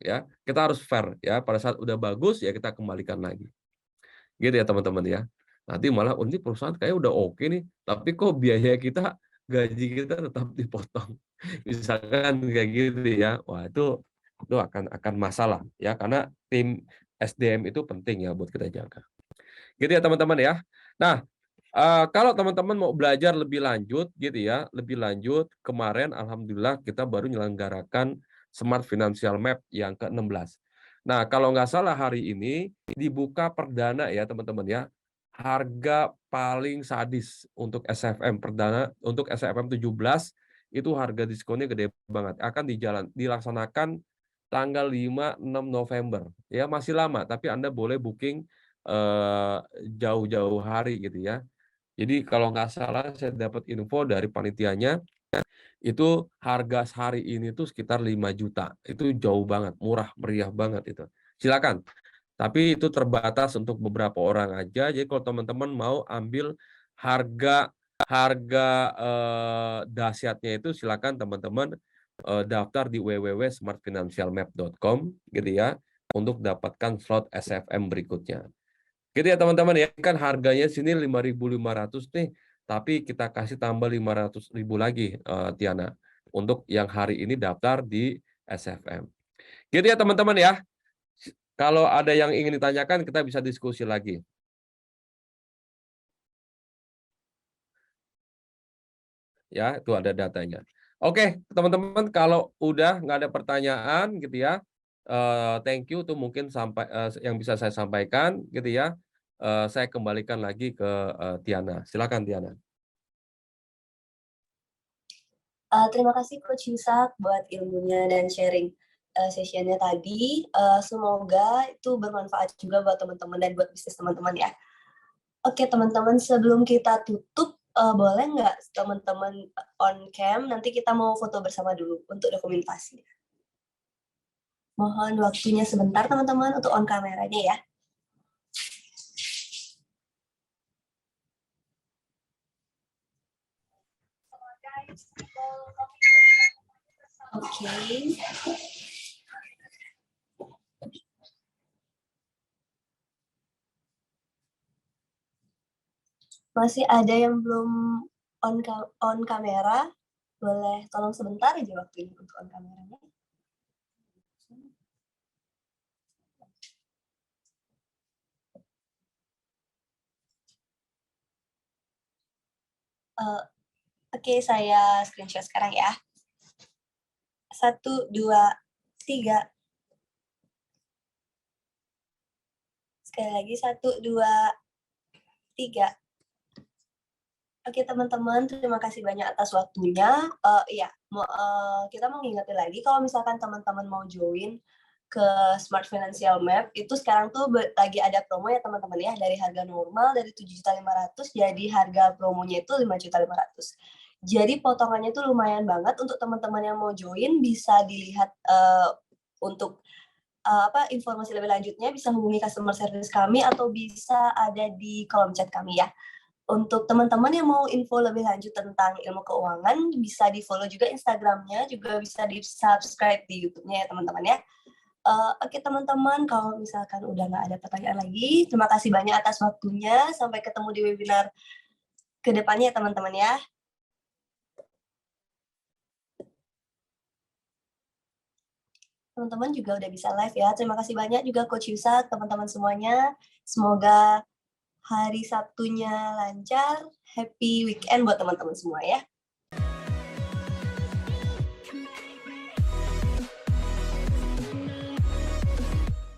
Ya, kita harus fair ya. Pada saat udah bagus ya kita kembalikan lagi. Gitu ya teman-teman ya. Nanti malah ini perusahaan kayak udah oke nih, tapi kok biaya kita, gaji kita tetap dipotong. Misalkan kayak gitu ya. Wah, itu akan masalah ya karena tim SDM itu penting ya buat kita jaga. Gitu ya teman-teman ya. Nah, kalau teman-teman mau belajar lebih lanjut gitu ya, lebih lanjut kemarin alhamdulillah kita baru menyelenggarakan Smart Financial Map yang ke-16. Nah, kalau nggak salah hari ini dibuka perdana ya teman-teman ya. Harga paling sadis untuk SFM perdana untuk SFM 17 itu harga diskonnya gede banget. Akan dilaksanakan tanggal 5-6 November. Ya masih lama, tapi Anda boleh booking jauh-jauh hari gitu ya. Jadi kalau nggak salah saya dapat info dari panitianya, itu harga sehari ini tuh sekitar 5 juta. Itu jauh banget, murah, meriah banget itu. Silakan. Tapi itu terbatas untuk beberapa orang aja. Jadi kalau teman-teman mau ambil harga harga dahsyatnya itu silakan teman-teman daftar di www.smartfinancialmap.com gitu ya untuk dapatkan slot SFM berikutnya. Gitu ya teman-teman ya, kan harganya sini 5.500 nih, tapi kita kasih tambah 500.000 lagi Tiana. untuk yang hari ini daftar di SFM. Gitu ya teman-teman ya. Kalau ada yang ingin ditanyakan, kita bisa diskusi lagi. Ya, itu ada datanya. Oke, teman-teman, kalau udah nggak ada pertanyaan gitu ya, thank you tuh mungkin sampai yang bisa saya sampaikan gitu ya. Saya kembalikan lagi ke Tiana. Silakan Tiana. Terima kasih Coach Yusak buat ilmunya dan sharing sessionnya tadi. Semoga itu bermanfaat juga buat teman-teman dan buat bisnis teman-teman ya. Oke teman-teman, sebelum kita tutup, boleh nggak teman-teman on cam, nanti kita mau foto bersama dulu untuk dokumentasi. Mohon waktunya sebentar teman-teman untuk on kameranya ya. Oke. Masih ada yang belum on kamera, boleh tolong sebentar aja waktunya untuk on kameranya. Oke, saya screenshot sekarang ya. 1, 2, 3. Sekali lagi 1, 2, 3. Oke teman-teman, terima kasih banyak atas waktunya. Kita mau ngingetin lagi kalau misalkan teman-teman mau join ke Smart Financial Map, itu sekarang tuh lagi ada promo ya teman-teman ya, dari harga normal dari 7.500.000 jadi harga promonya itu 5.500.000. Jadi potongannya tuh lumayan banget. Untuk teman-teman yang mau join bisa dilihat untuk informasi lebih lanjutnya bisa hubungi customer service kami atau bisa ada di kolom chat kami ya. Untuk teman-teman yang mau info lebih lanjut tentang ilmu keuangan, bisa di-follow juga Instagram-nya, juga bisa di-subscribe di YouTube-nya ya teman-teman ya. Oke teman-teman, kalau misalkan udah nggak ada pertanyaan lagi, terima kasih banyak atas waktunya. Sampai ketemu di webinar ke depannya ya teman-teman ya. Teman-teman juga udah bisa live ya. Terima kasih banyak juga Coach Yusak, teman-teman semuanya. Semoga hari Sabtunya lancar. Happy weekend buat teman-teman semua ya.